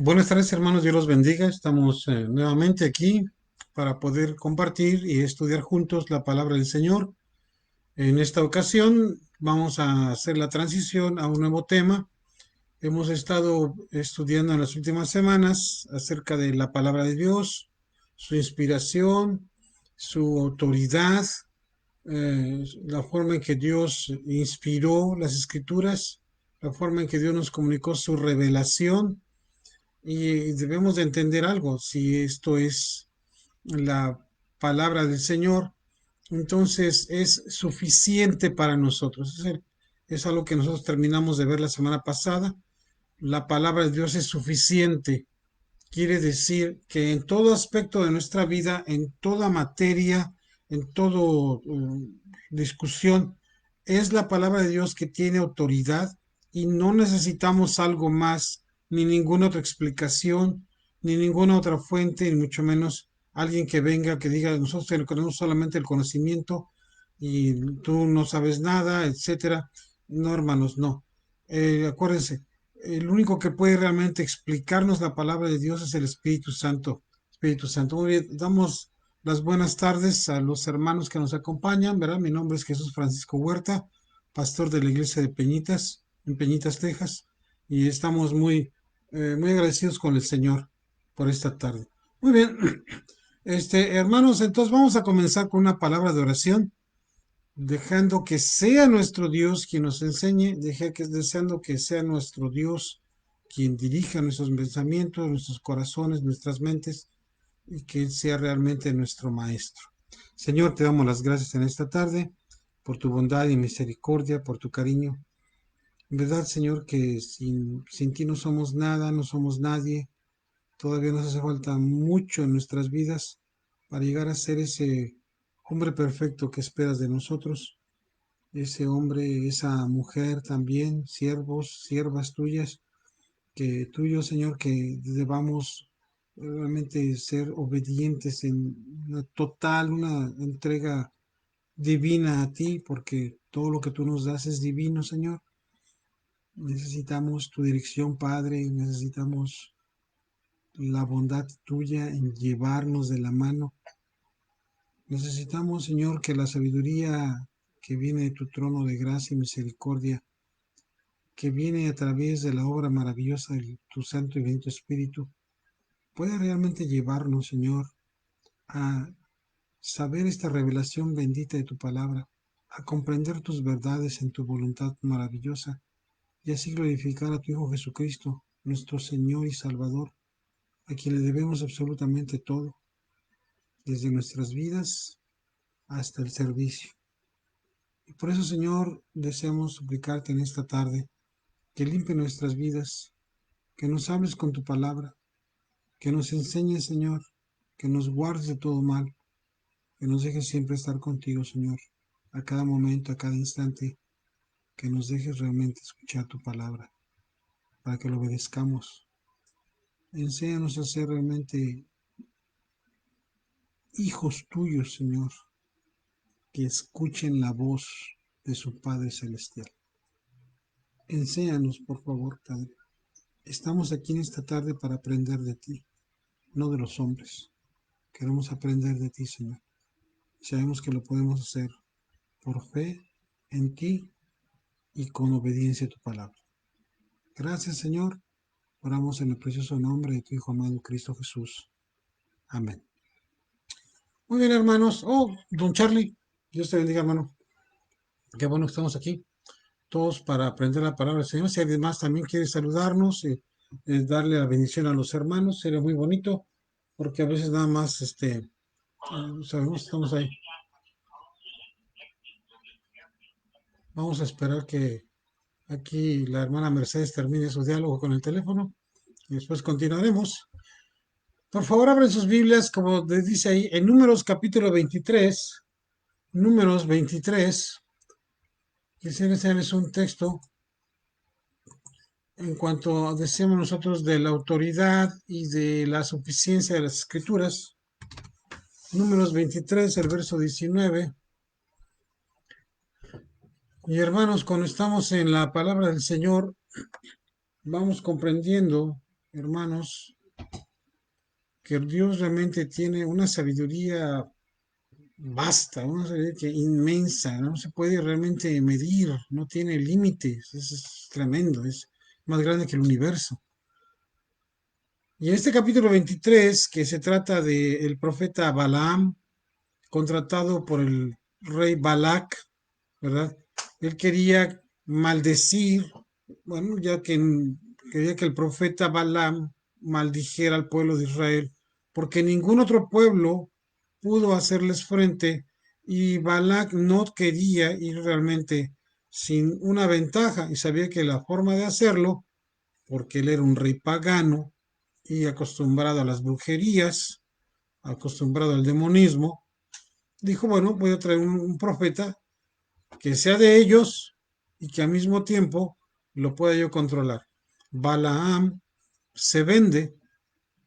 Buenas tardes, hermanos, Dios los bendiga. Estamos nuevamente aquí para poder compartir y estudiar juntos la palabra del Señor. En esta ocasión vamos a hacer la transición a un nuevo tema. Hemos estado estudiando en las últimas semanas acerca de la palabra de Dios, su inspiración, su autoridad, la forma en que Dios inspiró las escrituras, la forma en que Dios nos comunicó su revelación y debemos de entender algo, si esto es la palabra del Señor, entonces es suficiente para nosotros. Es algo que nosotros terminamos de ver la semana pasada. La palabra de Dios es suficiente. Quiere decir que en todo aspecto de nuestra vida, en toda materia, en todo discusión, es la palabra de Dios que tiene autoridad y no necesitamos algo más, ni ninguna otra explicación, ni ninguna otra fuente, ni mucho menos alguien que venga que diga nosotros tenemos solamente el conocimiento y tú no sabes nada, etcétera. No, hermanos, no. Acuérdense, el único que puede realmente explicarnos la palabra de Dios es el Espíritu Santo. Espíritu Santo. Muy bien, damos las buenas tardes a los hermanos que nos acompañan, ¿verdad? Mi nombre es Jesús Francisco Huerta, pastor de la iglesia de Peñitas, en Peñitas, Texas, y estamos muy agradecidos con el Señor por esta tarde. Muy bien, hermanos, entonces vamos a comenzar con una palabra de oración dejando que sea nuestro Dios quien nos enseñe, deseando que sea nuestro Dios quien dirija nuestros pensamientos, nuestros corazones, nuestras mentes, y que Él sea realmente nuestro Maestro. Señor, te damos las gracias en esta tarde por tu bondad y misericordia, por tu cariño. En verdad, Señor, que sin ti no somos nada, no somos nadie. Todavía nos hace falta mucho en nuestras vidas para llegar a ser ese hombre perfecto que esperas de nosotros, ese hombre, esa mujer también, siervos, siervas tuyas, que tuyo, Señor, que debamos realmente ser obedientes en una total, una entrega divina a ti, porque todo lo que tú nos das es divino, Señor. Necesitamos tu dirección, Padre, necesitamos la bondad tuya en llevarnos de la mano. Necesitamos, Señor, que la sabiduría que viene de tu trono de gracia y misericordia, que viene a través de la obra maravillosa de tu Santo y Bendito Espíritu, pueda realmente llevarnos, Señor, a saber esta revelación bendita de tu palabra, a comprender tus verdades en tu voluntad maravillosa y así glorificar a tu Hijo Jesucristo, nuestro Señor y Salvador, a quien le debemos absolutamente todo, desde nuestras vidas hasta el servicio. Y por eso, Señor, deseamos suplicarte en esta tarde que limpie nuestras vidas, que nos hables con tu palabra, que nos enseñes, Señor, que nos guardes de todo mal, que nos dejes siempre estar contigo, Señor, a cada momento, a cada instante, que nos dejes realmente escuchar tu palabra, para que lo obedezcamos. Enséñanos a ser realmente hijos tuyos, Señor, que escuchen la voz de su Padre Celestial. Enséñanos, por favor, Padre. Estamos aquí en esta tarde para aprender de ti, no de los hombres. Queremos aprender de ti, Señor. Sabemos que lo podemos hacer por fe en ti y con obediencia a tu palabra. Gracias, Señor. Oramos en el precioso nombre de tu Hijo amado Cristo Jesús. Amén. Muy bien, hermanos. Oh, don Charlie. Dios te bendiga, hermano. Qué bueno que estamos aquí todos para aprender la palabra del Señor. Si alguien más también quiere saludarnos, darle la bendición a los hermanos, sería muy bonito, porque a veces nada más, sabemos, estamos ahí. Vamos a esperar que aquí la hermana Mercedes termine su diálogo con el teléfono y después continuaremos. Por favor, abren sus Biblias, como les dice ahí, en Números capítulo 23. Números 23. Quisiera enseñarles un texto en cuanto decíamos nosotros de la autoridad y de la suficiencia de las escrituras. Números 23, el verso 19. Y hermanos, cuando estamos en la palabra del Señor, vamos comprendiendo. hermanos, que Dios realmente tiene una sabiduría vasta, una sabiduría inmensa, no se puede realmente medir, no tiene límites, es tremendo, es más grande que el universo. Y en este capítulo 23, que se trata del profeta Balaam, contratado por el rey Balac, ¿verdad? Él quería maldecir, bueno, ya que quería que el profeta Balaam maldijera al pueblo de Israel, porque ningún otro pueblo pudo hacerles frente y Balac no quería ir realmente sin una ventaja y sabía que la forma de hacerlo, porque él era un rey pagano y acostumbrado a las brujerías, acostumbrado al demonismo, dijo, bueno, voy a traer un profeta que sea de ellos y que al mismo tiempo lo pueda yo controlar. Balaam se vende,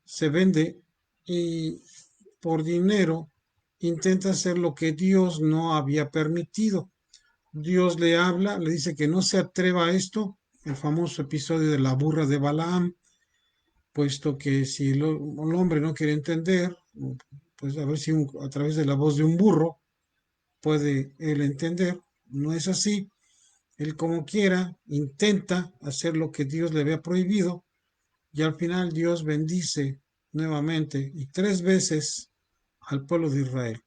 se vende y por dinero intenta hacer lo que Dios no había permitido. Dios le habla, le dice que no se atreva a esto, el famoso episodio de la burra de Balaam, puesto que si el hombre no quiere entender, pues a ver si a través de la voz de un burro puede él entender. No es así. Él como quiera intenta hacer lo que Dios le había prohibido y al final Dios bendice nuevamente y tres veces al pueblo de Israel.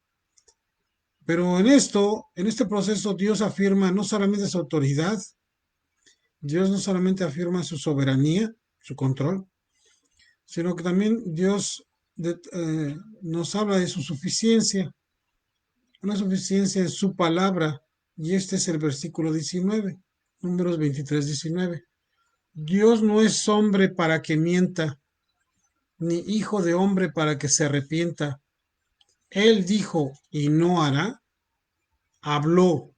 Pero en este proceso, Dios afirma no solamente su autoridad, Dios no solamente afirma su soberanía, su control, sino que también Dios nos habla de su suficiencia, una suficiencia en su palabra, y este es el versículo 19, números 23, 19. Dios no es hombre para que mienta, ni hijo de hombre para que se arrepienta. Él dijo y no hará, habló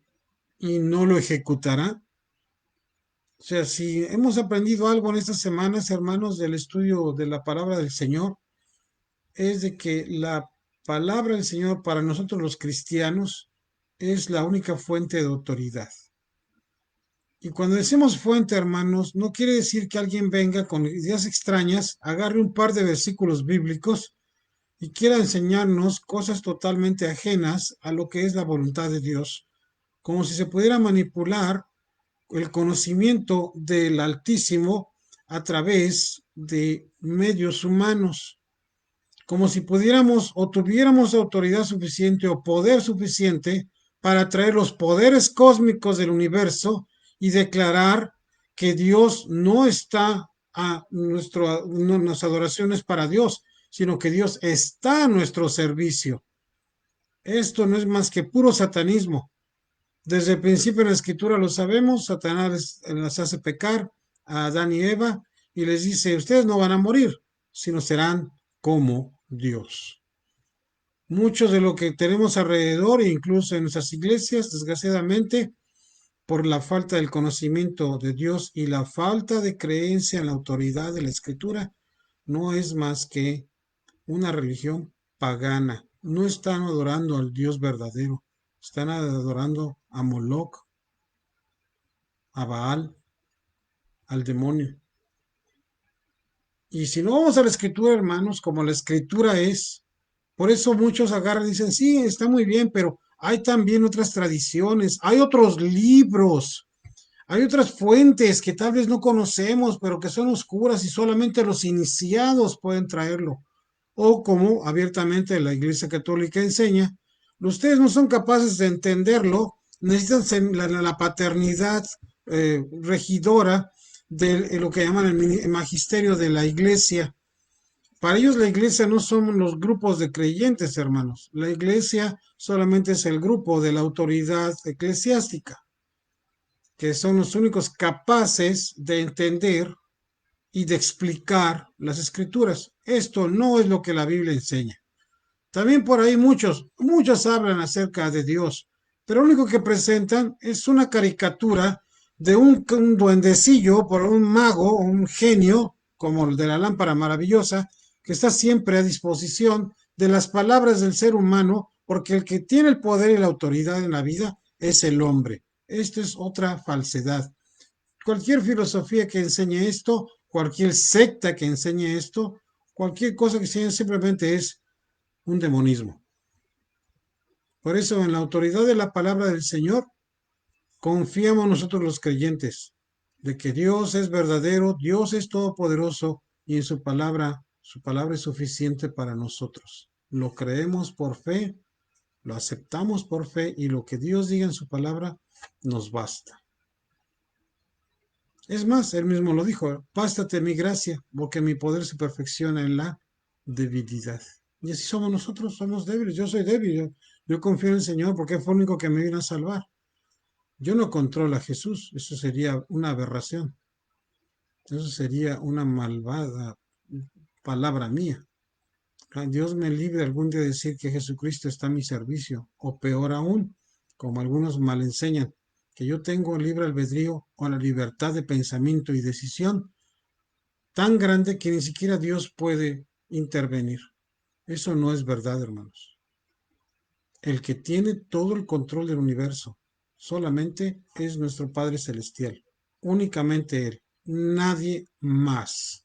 y no lo ejecutará. O sea, si hemos aprendido algo en estas semanas, hermanos, del estudio de la palabra del Señor, es de que la palabra del Señor para nosotros los cristianos es la única fuente de autoridad. Y cuando decimos fuente, hermanos, no quiere decir que alguien venga con ideas extrañas, agarre un par de versículos bíblicos y quiera enseñarnos cosas totalmente ajenas a lo que es la voluntad de Dios, como si se pudiera manipular el conocimiento del Altísimo a través de medios humanos, como si pudiéramos o tuviéramos autoridad suficiente o poder suficiente para traer los poderes cósmicos del universo y declarar que Dios no está a nuestras adoraciones para Dios, sino que Dios está a nuestro servicio. Esto no es más que puro satanismo. Desde el principio en la escritura lo sabemos, Satanás las hace pecar a Adán y Eva y les dice, ustedes no van a morir, sino serán como Dios. Mucho de lo que tenemos alrededor, incluso en nuestras iglesias, desgraciadamente, por la falta del conocimiento de Dios y la falta de creencia en la autoridad de la escritura, no es más que una religión pagana. No están adorando al Dios verdadero, están adorando a Moloch, a Baal, al demonio. Y si no vamos a la escritura, hermanos, como la escritura es, por eso muchos agarran y dicen, sí, está muy bien, pero hay también otras tradiciones, hay otros libros, hay otras fuentes que tal vez no conocemos, pero que son oscuras y solamente los iniciados pueden traerlo. O como abiertamente la Iglesia Católica enseña, ustedes no son capaces de entenderlo, necesitan la paternidad regidora de lo que llaman el magisterio de la Iglesia. Para ellos la Iglesia no son los grupos de creyentes, hermanos. La Iglesia solamente es el grupo de la autoridad eclesiástica, que son los únicos capaces de entender y de explicar las escrituras. Esto no es lo que la Biblia enseña. También por ahí muchos hablan acerca de Dios, pero lo único que presentan es una caricatura de un duendecillo, por un mago, un genio, como el de la lámpara maravillosa, que está siempre a disposición de las palabras del ser humano, porque el que tiene el poder y la autoridad en la vida es el hombre. Esto es otra falsedad. Cualquier filosofía que enseñe esto cualquier secta que enseñe esto, cualquier cosa que enseñe simplemente es un demonismo. Por eso, en la autoridad de la palabra del Señor, confiamos nosotros los creyentes de que Dios es verdadero, Dios es todopoderoso y en su palabra es suficiente para nosotros. Lo creemos por fe, lo aceptamos por fe y lo que Dios diga en su palabra nos basta. Es más, él mismo lo dijo, bástate mi gracia, porque mi poder se perfecciona en la debilidad. Y así somos nosotros, somos débiles, yo soy débil, yo confío en el Señor porque fue el único que me vino a salvar. Yo no controlo a Jesús, eso sería una aberración, eso sería una malvada palabra mía. Dios me libre algún día de decir que Jesucristo está a mi servicio, o peor aún, como algunos mal enseñan, que yo tengo libre albedrío o la libertad de pensamiento y decisión tan grande que ni siquiera Dios puede intervenir. Eso no es verdad, hermanos. El que tiene todo el control del universo solamente es nuestro Padre Celestial. Únicamente Él, nadie más.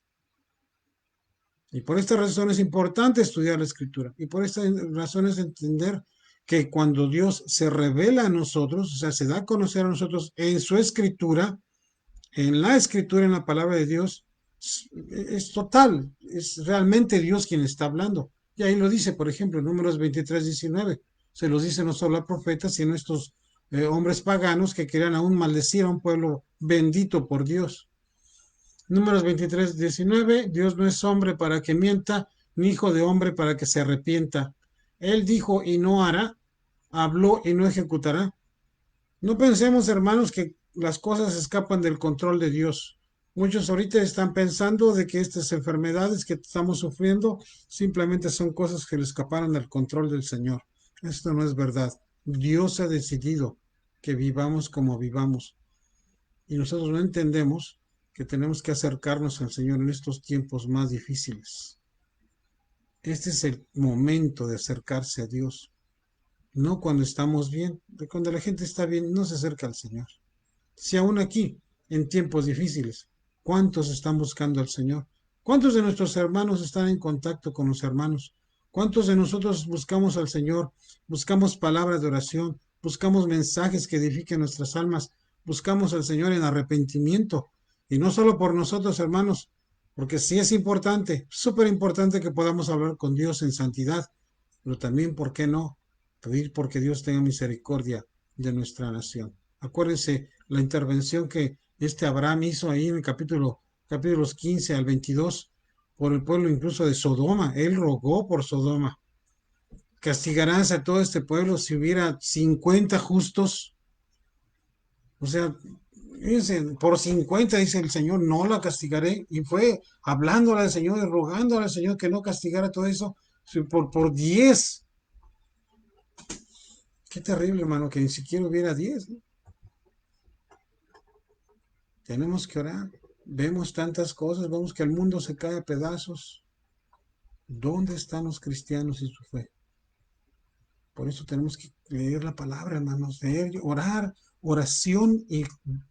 Y por esta razón es importante estudiar la Escritura. Y por esta razón es entender que cuando Dios se revela a nosotros, o sea, se da a conocer a nosotros en su Escritura, en la Escritura, en la palabra de Dios, es total, es realmente Dios quien está hablando. Y ahí lo dice, por ejemplo, en Números 23:19. Se los dice no solo al profeta, sino a estos hombres paganos que querían aún maldecir a un pueblo bendito por Dios. Números 23:19, Dios no es hombre para que mienta, ni hijo de hombre para que se arrepienta. Él dijo y no hará, habló y no ejecutará. No pensemos, hermanos, que las cosas escapan del control de Dios. Muchos ahorita están pensando de que estas enfermedades que estamos sufriendo simplemente son cosas que le escaparon del control del Señor. Esto no es verdad. Dios ha decidido que vivamos como vivamos. Y nosotros no entendemos que tenemos que acercarnos al Señor en estos tiempos más difíciles. Este es el momento de acercarse a Dios. No cuando estamos bien. Cuando la gente está bien, no se acerca al Señor. Si aún aquí, en tiempos difíciles, ¿cuántos están buscando al Señor? ¿Cuántos de nuestros hermanos están en contacto con los hermanos? ¿Cuántos de nosotros buscamos al Señor? Buscamos palabras de oración, buscamos mensajes que edifiquen nuestras almas, buscamos al Señor en arrepentimiento. Y no solo por nosotros, hermanos, porque sí es importante, súper importante que podamos hablar con Dios en santidad, pero también, ¿por qué no? Pedir porque Dios tenga misericordia de nuestra nación. Acuérdense la intervención que Abraham hizo ahí en el capítulos 15 al 22 por el pueblo incluso de Sodoma. Él rogó por Sodoma. Castigarás a todo este pueblo si hubiera 50 justos. O sea, fíjense, por 50 dice el Señor, no la castigaré. Y fue hablándole al Señor y rogándole al Señor que no castigara todo eso por 10. Qué terrible, hermano, que ni siquiera hubiera 10, ¿no? Tenemos que orar. Vemos tantas cosas, vemos que el mundo se cae a pedazos. ¿Dónde están los cristianos y su fe? Por eso tenemos que leer la palabra, hermanos, leer, orar, oración y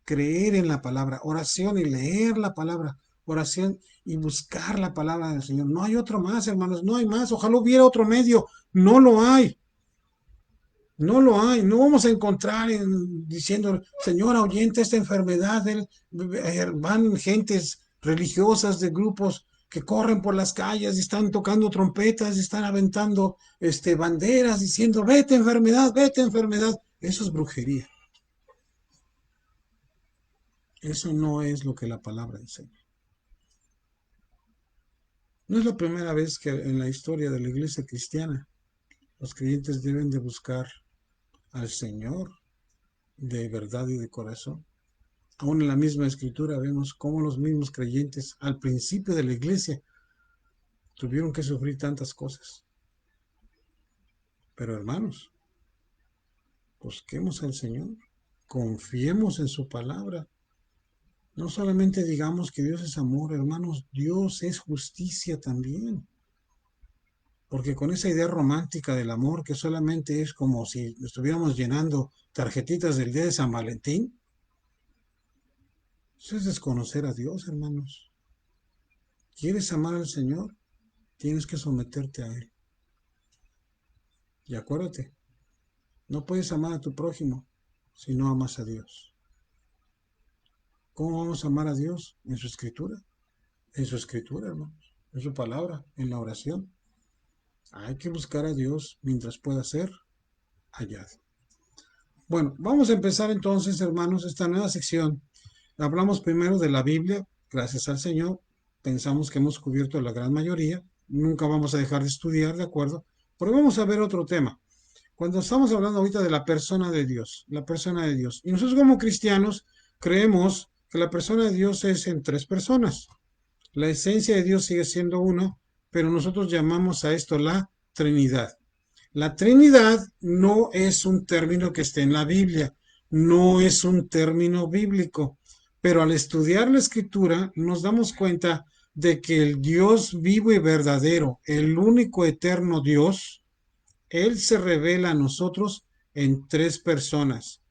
creer en la palabra, oración y leer la palabra, oración y buscar la palabra del Señor. No hay otro más, hermanos, no hay más. Ojalá hubiera otro medio, no lo hay. No lo hay, no vamos a encontrar diciendo, Señor, ahuyenta esta enfermedad. Van gentes religiosas de grupos que corren por las calles y están tocando trompetas y están aventando banderas diciendo, vete enfermedad, vete enfermedad. Eso es brujería. Eso no es lo que la palabra enseña. No es la primera vez que en la historia de la iglesia cristiana los creyentes deben de buscar al Señor de verdad y de corazón. Aún en la misma escritura vemos cómo los mismos creyentes al principio de la iglesia tuvieron que sufrir tantas cosas. Pero hermanos, busquemos al Señor, confiemos en su palabra. No solamente digamos que Dios es amor, hermanos, Dios es justicia también. Porque con esa idea romántica del amor que solamente es como si estuviéramos llenando tarjetitas del día de San Valentín, eso es desconocer a Dios, hermanos. ¿Quieres amar al Señor? Tienes que someterte a Él. Y acuérdate, no puedes amar a tu prójimo si no amas a Dios. ¿Cómo vamos a amar a Dios? En su escritura. En su escritura, hermanos. En su palabra, en la oración. Hay que buscar a Dios mientras pueda ser hallado. Bueno, vamos a empezar entonces, hermanos, esta nueva sección. Hablamos primero de la Biblia, gracias al Señor. Pensamos que hemos cubierto la gran mayoría. Nunca vamos a dejar de estudiar, ¿de acuerdo? Pero vamos a ver otro tema. Cuando estamos hablando ahorita de la persona de Dios, la persona de Dios. Y nosotros como cristianos creemos que la persona de Dios es en tres personas. La esencia de Dios sigue siendo uno, pero nosotros llamamos a esto la Trinidad. La Trinidad no es un término que esté en la Biblia, no es un término bíblico, pero al estudiar la Escritura nos damos cuenta de que el Dios vivo y verdadero, el único eterno Dios, Él se revela a nosotros en tres personas: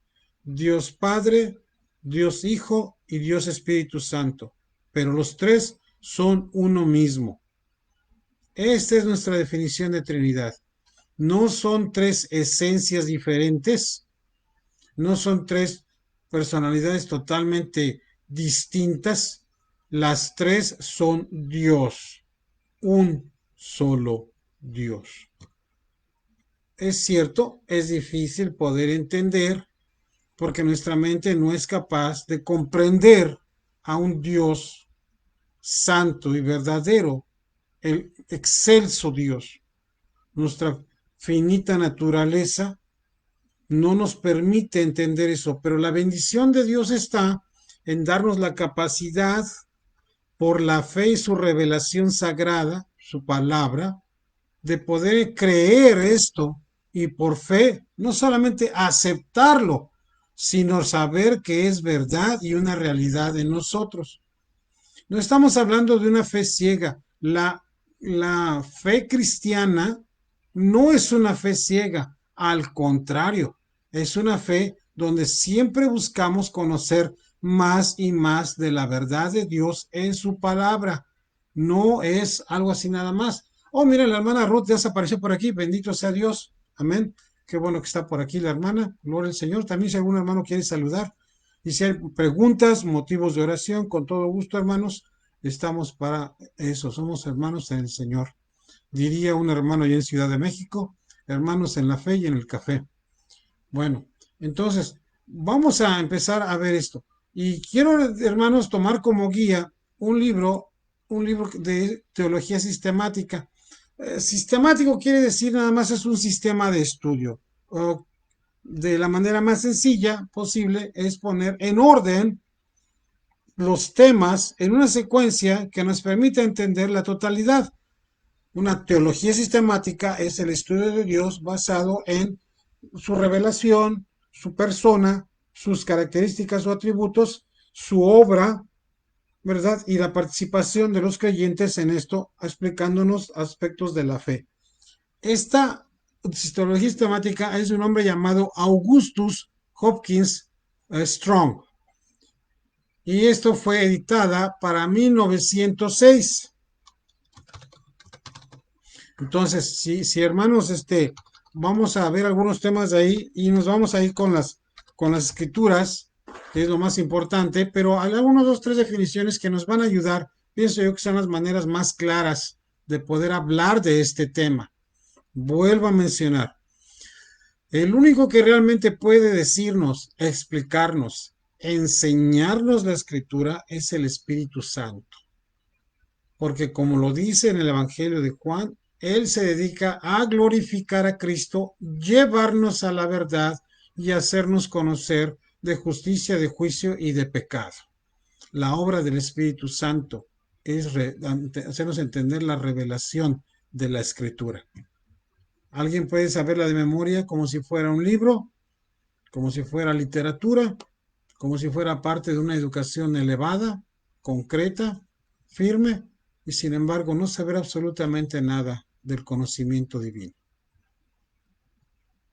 Dios Padre, Dios Hijo y Dios Espíritu Santo, pero los tres son uno mismo. Esta es nuestra definición de Trinidad. No son tres esencias diferentes, no son tres personalidades totalmente distintas. Las tres son Dios, un solo Dios. Es cierto, es difícil poder entender porque nuestra mente no es capaz de comprender a un Dios santo y verdadero, el excelso Dios. Nuestra finita naturaleza no nos permite entender eso, pero la bendición de Dios está en darnos la capacidad, por la fe y su revelación sagrada, su palabra, de poder creer esto y por fe no solamente aceptarlo, sino saber que es verdad y una realidad en nosotros. No estamos hablando de una fe ciega. La fe cristiana no es una fe ciega, al contrario, es una fe donde siempre buscamos conocer más y más de la verdad de Dios en su palabra. No es algo así nada más. Oh, mira, la hermana Ruth ya se apareció por aquí. Bendito sea Dios. Amén. Qué bueno que está por aquí la hermana. Gloria al Señor. También si algún hermano quiere saludar. Y si hay preguntas, motivos de oración, con todo gusto, hermanos, estamos para eso. Somos hermanos en el Señor. Diría un hermano allá en Ciudad de México, hermanos en la fe y en el café. Bueno, entonces, vamos a empezar a ver esto. Y quiero, hermanos, tomar como guía un libro de teología sistemática. Sistemático quiere decir nada más es un sistema de estudio. O de la manera más sencilla posible es poner en orden los temas en una secuencia que nos permita entender la totalidad. Una teología sistemática es el estudio de Dios basado en su revelación, su persona, sus características o atributos, su obra, ¿verdad? Y la participación de los creyentes en esto, explicándonos aspectos de la fe. Esta teología sistemática es de un hombre llamado Augustus Hopkins Strong. Y esto fue editada para 1906. Entonces, si hermanos, vamos a ver algunos temas de ahí y nos vamos a ir con las escrituras, que es lo más importante, pero hay algunas dos, tres definiciones que nos van a ayudar, pienso yo que son las maneras más claras de poder hablar de este tema. Vuelvo a mencionar, el único que realmente puede decirnos, explicarnos, enseñarnos la escritura es el Espíritu Santo. Porque como lo dice en el Evangelio de Juan, Él se dedica a glorificar a Cristo, llevarnos a la verdad y hacernos conocer de justicia, de juicio y de pecado. La obra del Espíritu Santo es hacernos entender la revelación de la Escritura. Alguien puede saberla de memoria como si fuera un libro, como si fuera literatura, como si fuera parte de una educación elevada, concreta, firme, y sin embargo no saber absolutamente nada del conocimiento divino.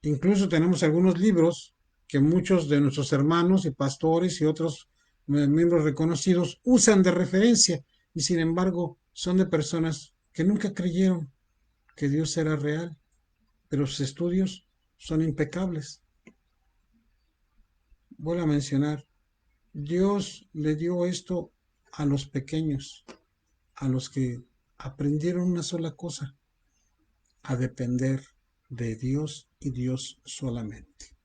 Incluso tenemos algunos libros que muchos de nuestros hermanos y pastores y otros miembros reconocidos usan de referencia, y sin embargo son de personas que nunca creyeron que Dios era real, pero sus estudios son impecables. Vuelvo a mencionar, Dios le dio esto a los pequeños, a los que aprendieron una sola cosa, a depender de Dios y Dios solamente.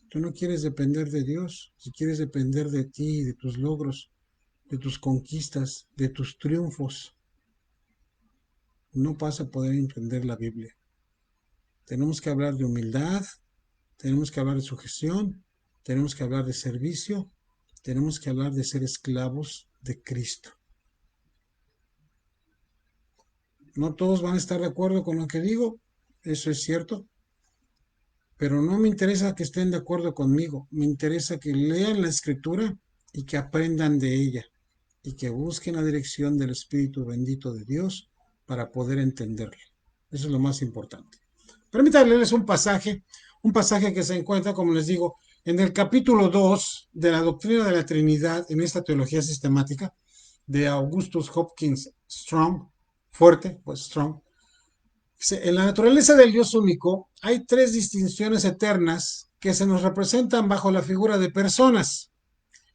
Tú no quieres depender de Dios, si quieres depender de ti, de tus logros, de tus conquistas, de tus triunfos, no vas a poder entender la Biblia. Tenemos que hablar de humildad, tenemos que hablar de sujeción, tenemos que hablar de servicio, tenemos que hablar de ser esclavos de Cristo. No todos van a estar de acuerdo con lo que digo, eso es cierto, pero no me interesa que estén de acuerdo conmigo, me interesa que lean la Escritura y que aprendan de ella y que busquen la dirección del Espíritu bendito de Dios para poder entenderla. Eso es lo más importante. Permítanme leerles un pasaje que se encuentra, como les digo, en el capítulo 2 de la doctrina de la Trinidad en esta teología sistemática de Augustus Hopkins Strong, fuerte, pues Strong. En la naturaleza del Dios único hay tres distinciones eternas que se nos representan bajo la figura de personas,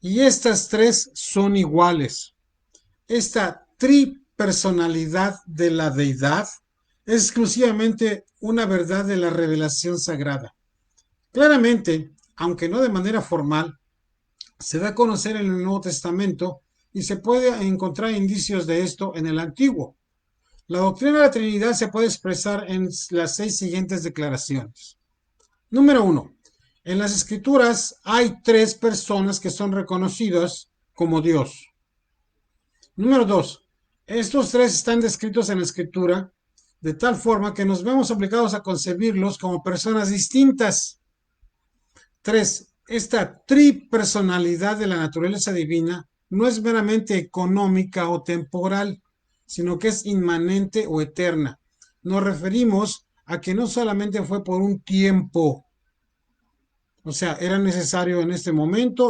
y estas tres son iguales. Esta tripersonalidad de la deidad es exclusivamente una verdad de la revelación sagrada. Claramente, aunque no de manera formal, se da a conocer en el Nuevo Testamento y se puede encontrar indicios de esto en el Antiguo. La doctrina de la Trinidad se puede expresar en las 6 siguientes declaraciones. Número 1. En las Escrituras hay 3 personas que son reconocidas como Dios. Número 2. Estos 3 están descritos en la Escritura de tal forma que nos vemos obligados a concebirlos como personas distintas. 3. Esta tripersonalidad de la naturaleza divina no es meramente económica o temporal, sino que es inmanente o eterna. Nos referimos a que no solamente fue por un tiempo, o sea, era necesario en ese momento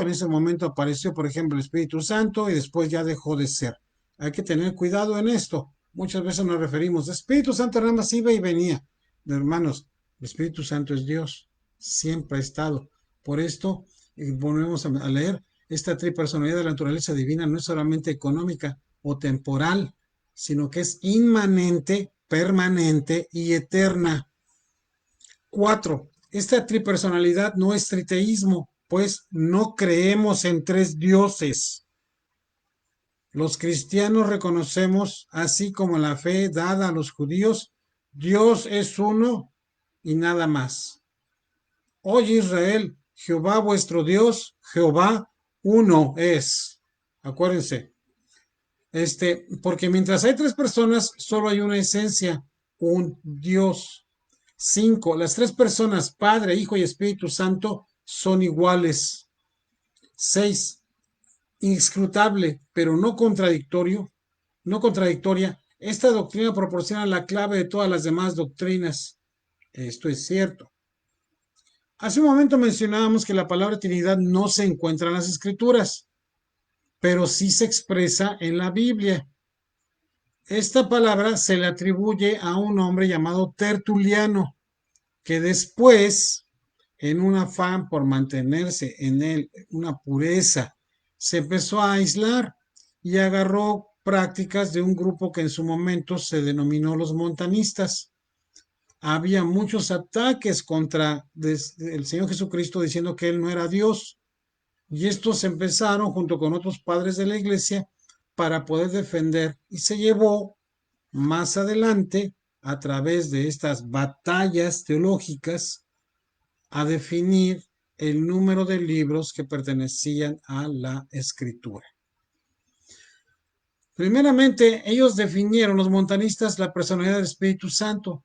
apareció, por ejemplo, el Espíritu Santo y después ya dejó de ser. Hay que tener cuidado en esto. Muchas veces nos referimos, Espíritu Santo nada más iba y venía. Hermanos, el Espíritu Santo es Dios, siempre ha estado. Por esto, volvemos a leer, esta tripersonalidad de la naturaleza divina no es solamente económica o temporal, sino que es inmanente, permanente y eterna. 4. Esta tripersonalidad no es triteísmo, pues no creemos en 3 dioses. Los cristianos reconocemos, así como la fe dada a los judíos, Dios es uno y nada más. Oye Israel, Jehová vuestro Dios, Jehová uno es. Acuérdense, porque mientras hay 3 personas, solo hay una esencia, un Dios. 5. Las 3 personas, Padre, Hijo y Espíritu Santo, son iguales. 6. Inscrutable, pero no contradictoria. Esta doctrina proporciona la clave de todas las demás doctrinas. Esto es cierto. Hace un momento mencionábamos que la palabra Trinidad no se encuentra en las Escrituras, pero sí se expresa en la Biblia. Esta palabra se le atribuye a un hombre llamado Tertuliano, que después, en un afán por mantenerse en él una pureza, se empezó a aislar y agarró prácticas de un grupo que en su momento se denominó los montanistas. Había muchos ataques contra el Señor Jesucristo diciendo que Él no era Dios. Y estos empezaron junto con otros padres de la iglesia para poder defender, y se llevó más adelante a través de estas batallas teológicas a definir el número de libros que pertenecían a la escritura. Primeramente, ellos definieron, los montanistas, la personalidad del Espíritu Santo,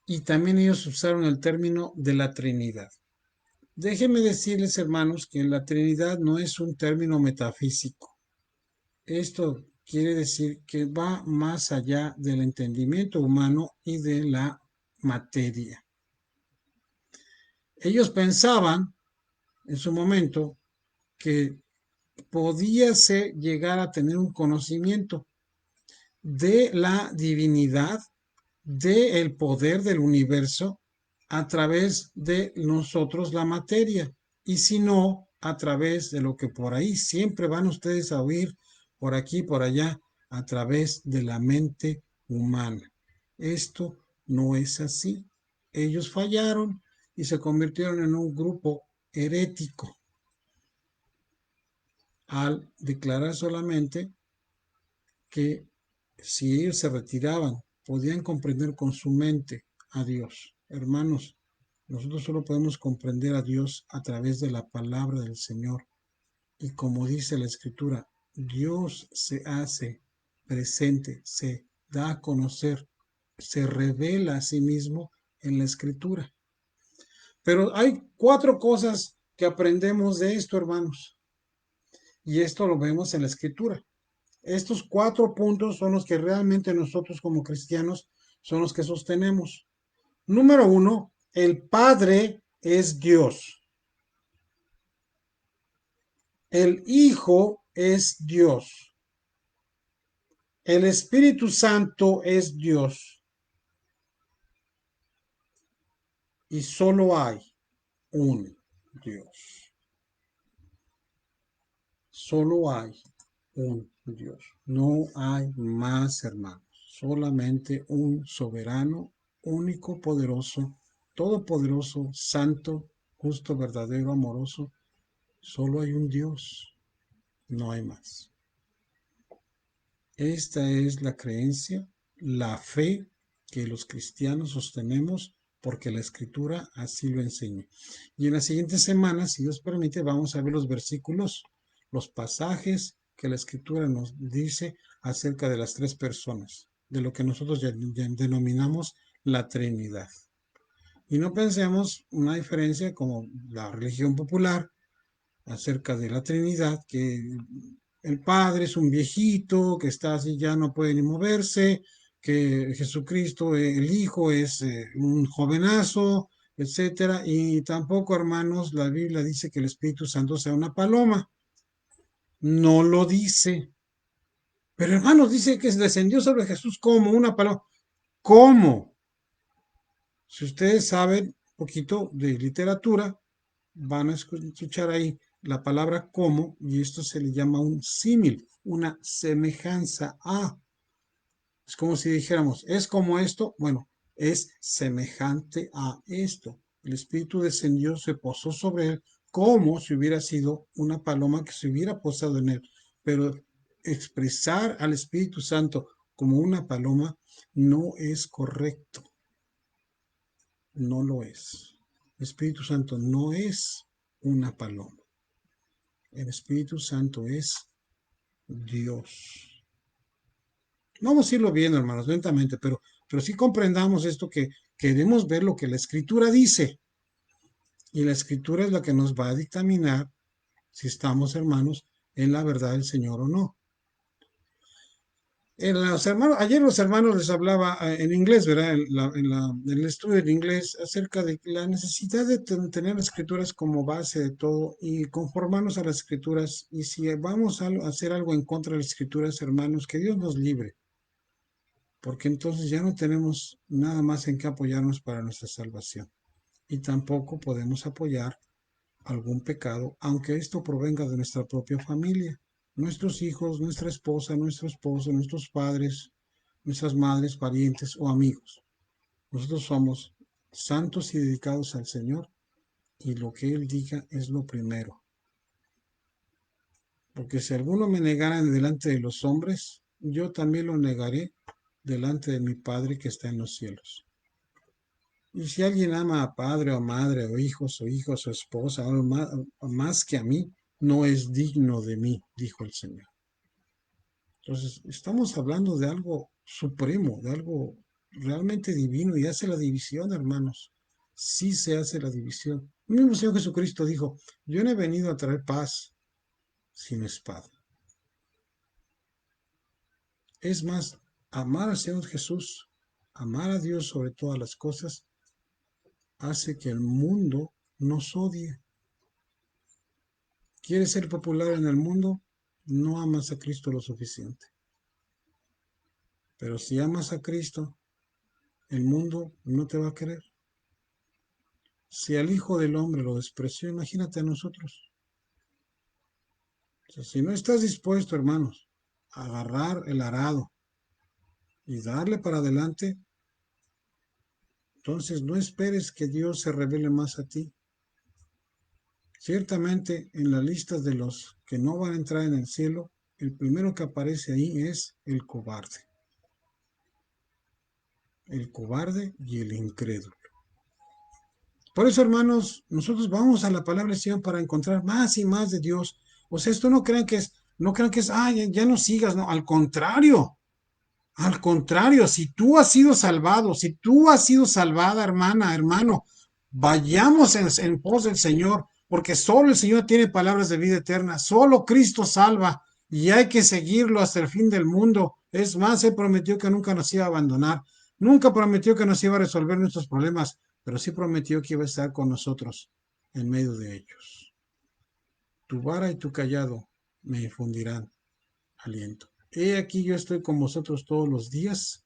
y también ellos usaron el término de la Trinidad. Déjenme decirles, hermanos, que la Trinidad no es un término metafísico. Esto quiere decir que va más allá del entendimiento humano y de la materia. Ellos pensaban en su momento que podíase llegar a tener un conocimiento de la divinidad, del poder del universo a través de nosotros la materia, y si no, a través de lo que por ahí siempre van ustedes a oír, por aquí, por allá, a través de la mente humana. Esto no es así. Ellos fallaron y se convirtieron en un grupo herético al declarar solamente que si ellos se retiraban, podían comprender con su mente a Dios. Hermanos, nosotros solo podemos comprender a Dios a través de la palabra del Señor. Y como dice la Escritura, Dios se hace presente, se da a conocer, se revela a sí mismo en la Escritura. Pero hay 4 cosas que aprendemos de esto, hermanos. Y esto lo vemos en la Escritura. Estos 4 puntos son los que realmente nosotros como cristianos son los que sostenemos. Número 1, el Padre es Dios. El Hijo es Dios. El Espíritu Santo es Dios. Y solo hay un Dios. Solo hay un Dios. No hay más, hermanos. Solamente un soberano, único, poderoso, todopoderoso, santo, justo, verdadero, amoroso. Solo hay un Dios. No hay más. Esta es la creencia, la fe que los cristianos sostenemos porque la Escritura así lo enseña. Y en las siguientes semanas, si Dios permite, vamos a ver los versículos, los pasajes que la Escritura nos dice acerca de las 3 personas, de lo que nosotros ya denominamos la Trinidad. Y no pensemos una diferencia como la religión popular acerca de la Trinidad, que el Padre es un viejito que está así, ya no puede ni moverse, que Jesucristo, el Hijo, es un jovenazo, etcétera. Y tampoco, hermanos, la Biblia dice que el Espíritu Santo sea una paloma. No lo dice. Pero, hermanos, dice que descendió sobre Jesús como una paloma. ¿Cómo? Si ustedes saben un poquito de literatura, van a escuchar ahí la palabra como, y esto se le llama un símil, una semejanza a. Es como si dijéramos, ¿es como esto? Bueno, es semejante a esto. El Espíritu descendió, se posó sobre él, como si hubiera sido una paloma que se hubiera posado en él. Pero expresar al Espíritu Santo como una paloma no es correcto. No lo es. El Espíritu Santo no es una paloma. El Espíritu Santo es Dios. Vamos a irlo viendo, hermanos, lentamente, pero sí comprendamos esto que queremos ver lo que la Escritura dice. Y la Escritura es la que nos va a dictaminar si estamos, hermanos, en la verdad del Señor o no. Ayer los hermanos les hablaba en inglés, ¿verdad? En el estudio en inglés acerca de la necesidad de tener las escrituras como base de todo y conformarnos a las escrituras. Y si vamos a hacer algo en contra de las escrituras, hermanos, que Dios nos libre, porque entonces ya no tenemos nada más en qué apoyarnos para nuestra salvación. Y tampoco podemos apoyar algún pecado, aunque esto provenga de nuestra propia familia, nuestros hijos, nuestra esposa, nuestro esposo, nuestros padres, nuestras madres, parientes o amigos. Nosotros somos santos y dedicados al Señor y lo que Él diga es lo primero. Porque si alguno me negara delante de los hombres, yo también lo negaré delante de mi Padre que está en los cielos. Y si alguien ama a padre o madre o hijos o esposa o más que a mí, no es digno de mí, dijo el Señor. Entonces, estamos hablando de algo supremo, de algo realmente divino y hace la división, hermanos. Sí se hace la división. El mismo Señor Jesucristo dijo, yo no he venido a traer paz sino espada. Es más, amar al Señor Jesús, amar a Dios sobre todas las cosas, hace que el mundo nos odie. ¿Quieres ser popular en el mundo? No amas a Cristo lo suficiente. Pero si amas a Cristo, el mundo no te va a querer. Si al Hijo del Hombre lo despreció, imagínate a nosotros. O sea, si no estás dispuesto, hermanos, a agarrar el arado y darle para adelante, entonces no esperes que Dios se revele más a ti. Ciertamente, en la lista de los que no van a entrar en el cielo, el primero que aparece ahí es el cobarde y el incrédulo. Por eso, hermanos, nosotros vamos a la palabra del Señor para encontrar más y más de Dios. O sea, esto no crean que es, ya no sigas, no, al contrario, si tú has sido salvado, si tú has sido salvada, hermana, hermano, vayamos en pos del Señor, porque solo el Señor tiene palabras de vida eterna, solo Cristo salva y hay que seguirlo hasta el fin del mundo. Es más, Él prometió que nunca nos iba a abandonar, nunca prometió que nos iba a resolver nuestros problemas, pero sí prometió que iba a estar con nosotros en medio de ellos. Tu vara y tu callado me infundirán aliento. He aquí yo estoy con vosotros todos los días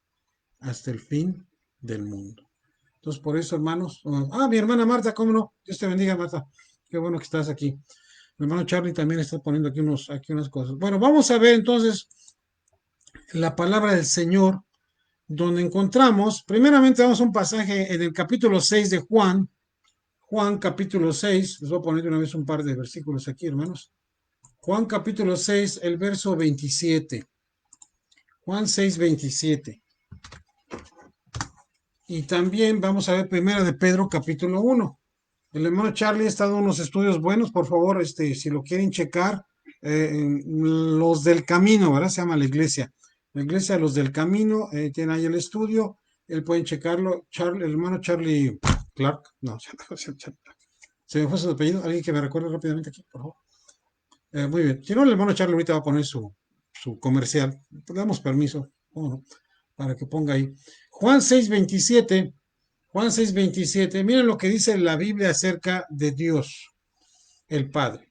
hasta el fin del mundo. Entonces, por eso, hermanos, mi hermana Marta, ¿cómo no? Dios te bendiga, Marta. Qué bueno que estás aquí. Mi hermano Charlie también está poniendo aquí unas cosas. Bueno, vamos a ver entonces la palabra del Señor, donde encontramos, primeramente vamos a un pasaje en el capítulo 6 de Juan, Juan capítulo 6, les voy a poner de una vez un par de versículos aquí, hermanos. Juan capítulo 6, el verso 27. Juan 6, 27. Y también vamos a ver primera de Pedro capítulo 1. El hermano Charlie ha estado en unos estudios buenos, por favor, si lo quieren checar, los del camino, ¿verdad? Se llama la iglesia Los del Camino, tiene ahí el estudio, él pueden checarlo, el hermano Charlie Clark, no, se me fue su apellido, alguien que me recuerde rápidamente aquí, por favor. Muy bien, si no, el hermano Charlie ahorita va a poner su comercial, le damos permiso, ¿cómo no? Para que ponga ahí. Juan 6:27. Juan 6:27. Miren lo que dice la Biblia acerca de Dios, el Padre.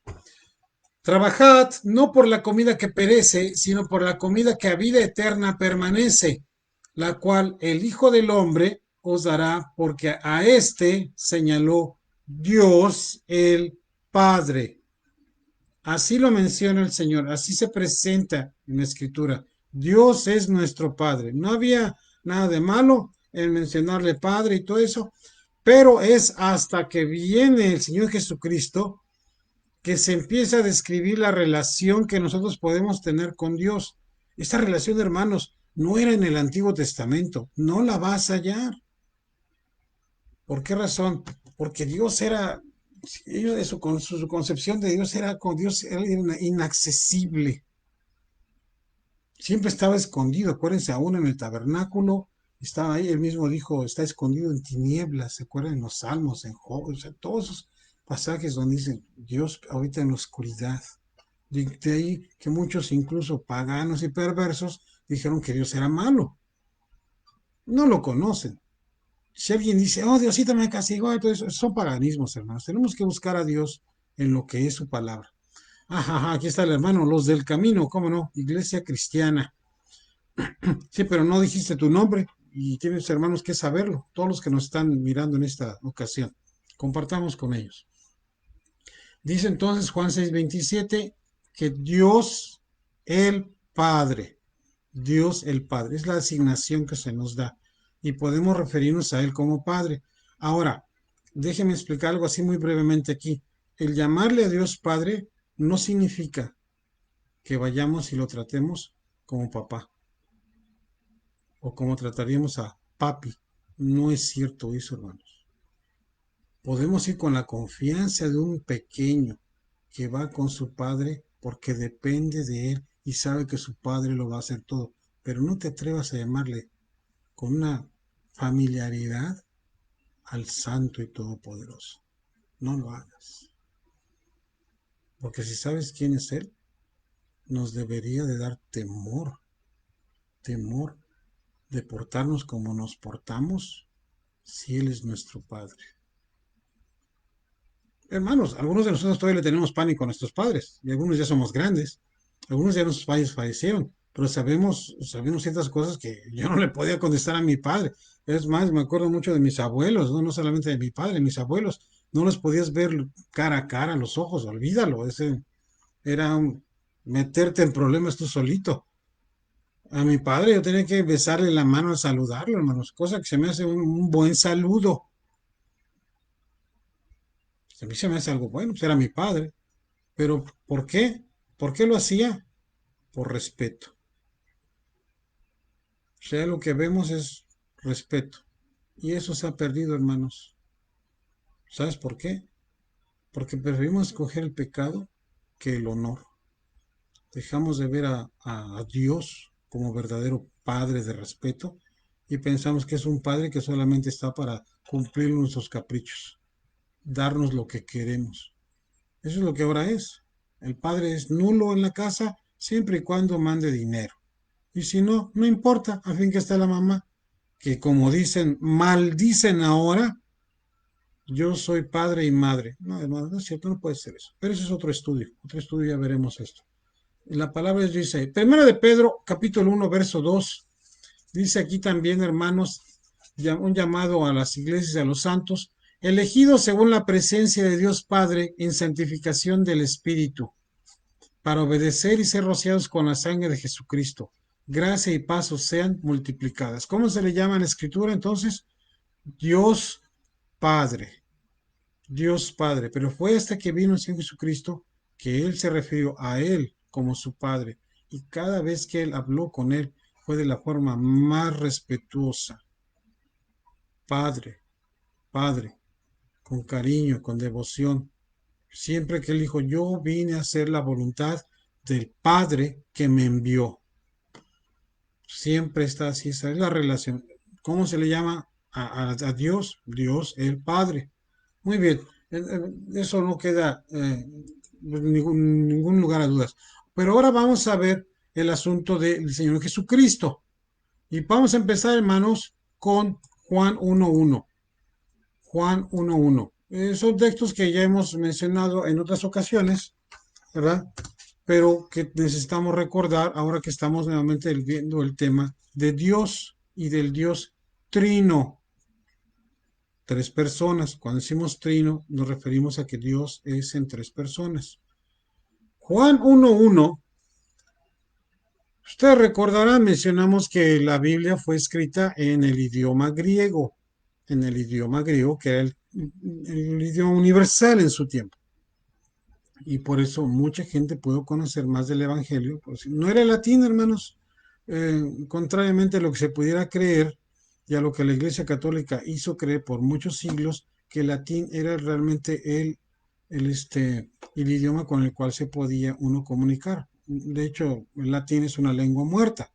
Trabajad no por la comida que perece, sino por la comida que a vida eterna permanece, la cual el Hijo del Hombre os dará, porque a éste señaló Dios el Padre. Así lo menciona el Señor, así se presenta en la Escritura. Dios es nuestro Padre. No había nada de malo en mencionarle Padre y todo eso, pero es hasta que viene el Señor Jesucristo que se empieza a describir la relación que nosotros podemos tener con Dios. Esta relación, hermanos, no era en el Antiguo Testamento, no la vas a hallar. ¿Por qué razón? Porque Dios era, ellos de su concepción de Dios era con Dios era inaccesible. Siempre estaba escondido, acuérdense, aún en el tabernáculo, estaba ahí, él mismo dijo, está escondido en tinieblas, ¿se acuerdan? En los Salmos, en Job, o sea, todos esos pasajes donde dicen, Dios ahorita en la oscuridad. De ahí que muchos, incluso paganos y perversos, dijeron que Dios era malo. No lo conocen. Si alguien dice, oh, Diosito me castigó, entonces son paganismos, hermanos. Tenemos que buscar a Dios en lo que es su palabra. Ajá, aquí está el hermano, los del camino, ¿cómo no? Iglesia cristiana. Sí, pero no dijiste tu nombre y tienes hermanos que saberlo, todos los que nos están mirando en esta ocasión. Compartamos con ellos. Dice entonces Juan 6:27 que Dios el Padre, es la asignación que se nos da y podemos referirnos a Él como Padre. Ahora, déjeme explicar algo así muy brevemente aquí. El llamarle a Dios Padre no significa que vayamos y lo tratemos como papá o como trataríamos a papi. No es cierto eso, hermanos. Podemos ir con la confianza de un pequeño que va con su padre porque depende de él y sabe que su padre lo va a hacer todo. Pero no te atrevas a llamarle con una familiaridad al Santo y Todopoderoso. No lo hagas. Porque si sabes quién es Él, nos debería de dar temor de portarnos como nos portamos si Él es nuestro Padre. Hermanos, algunos de nosotros todavía le tenemos pánico a nuestros padres y algunos ya somos grandes, algunos ya nuestros padres fallecieron, pero sabemos ciertas cosas que yo no le podía contestar a mi padre. Es más, me acuerdo mucho de mis abuelos, no solamente de mi padre, mis abuelos, no los podías ver cara a cara, a los ojos, olvídalo, ese era meterte en problemas tú solito. A mi padre yo tenía que besarle la mano al saludarlo, hermanos, cosa que se me hace un buen saludo. A mí se me hace algo bueno, pues era mi padre. Pero ¿por qué? ¿Por qué lo hacía? Por respeto. O sea, lo que vemos es respeto. Y eso se ha perdido, hermanos. ¿Sabes por qué? Porque preferimos escoger el pecado que el honor. Dejamos de ver a Dios como verdadero Padre de respeto y pensamos que es un Padre que solamente está para cumplir nuestros caprichos, darnos lo que queremos. Eso es lo que ahora es. El Padre es nulo en la casa siempre y cuando mande dinero. Y si no, no importa, a fin que está la mamá, que como dicen, maldicen ahora, yo soy padre y madre. No, hermano, no es cierto, no puede ser eso. Pero eso es otro estudio ya veremos esto. La palabra dice, primero de Pedro, capítulo 1, verso 2, dice aquí también, hermanos, un llamado a las iglesias y a los santos, elegidos según la presencia de Dios Padre en santificación del Espíritu, para obedecer y ser rociados con la sangre de Jesucristo. Gracia y paz os sean multiplicadas. ¿Cómo se le llama en la escritura entonces? Dios Padre. Dios Padre. Pero fue hasta que vino el Señor Jesucristo que Él se refirió a Él como su Padre. Y cada vez que Él habló con Él fue de la forma más respetuosa. Padre, Padre, con cariño, con devoción. Siempre que Él dijo, yo vine a hacer la voluntad del Padre que me envió. Siempre está así, esa es la relación. ¿Cómo se le llama a Dios? Dios el Padre. Muy bien, eso no queda ningún lugar a dudas. Pero ahora vamos a ver el asunto del Señor Jesucristo. Y vamos a empezar, hermanos, con Juan 1.1. Juan 1.1. Son textos que ya hemos mencionado en otras ocasiones, ¿verdad? Pero que necesitamos recordar ahora que estamos nuevamente viendo el tema de Dios y del Dios trino. Tres personas. Cuando decimos trino, nos referimos a que Dios es en tres personas. Juan 1.1. Ustedes recordarán, mencionamos que la Biblia fue escrita en el idioma griego, que era el idioma universal en su tiempo. Y por eso mucha gente pudo conocer más del Evangelio. Pues, no era latín, hermanos. Contrariamente a lo que se pudiera creer y a lo que la Iglesia Católica hizo creer por muchos siglos, que el latín era realmente el idioma con el cual se podía uno comunicar. De hecho, el latín es una lengua muerta.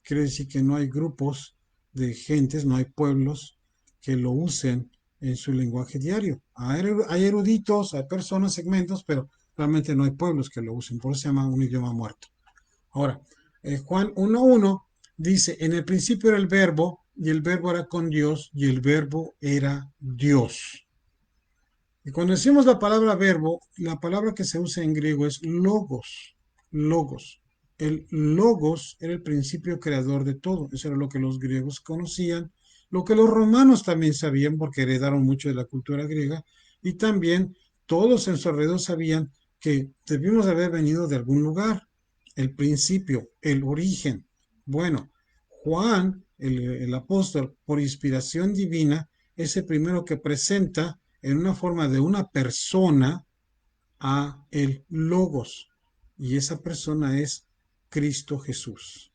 Quiere decir que no hay grupos de gentes, no hay pueblos que lo usen en su lenguaje diario. Hay eruditos, hay personas, segmentos, pero realmente no hay pueblos que lo usen. Por eso se llama un idioma muerto. Ahora, Juan 1.1 dice, en el principio era el verbo, y el verbo era con Dios, y el verbo era Dios. Y cuando decimos la palabra verbo, la palabra que se usa en griego es logos, logos. El logos era el principio creador de todo. Eso era lo que los griegos conocían, lo que los romanos también sabían porque heredaron mucho de la cultura griega. Y también todos en su alrededor sabían que debimos haber venido de algún lugar. El principio, el origen. Bueno, Juan, el apóstol, por inspiración divina, es el primero que presenta en una forma de una persona a el logos. Y esa persona es Cristo Jesús.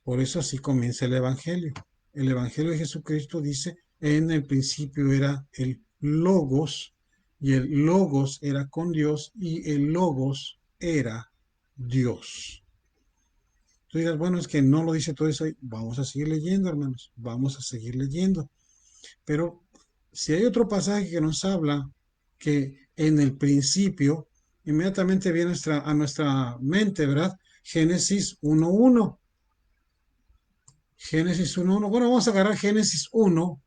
Por eso así comienza el Evangelio. El Evangelio de Jesucristo dice, en el principio era el logos, y el logos era con Dios, y el logos era Dios. Tú dirás, bueno, es que no lo dice todo eso. Vamos a seguir leyendo, hermanos. Vamos a seguir leyendo. Pero si hay otro pasaje que nos habla que en el principio, inmediatamente viene a nuestra mente, ¿verdad? Génesis 1.1. Génesis 1.1. Bueno, vamos a agarrar Génesis 1,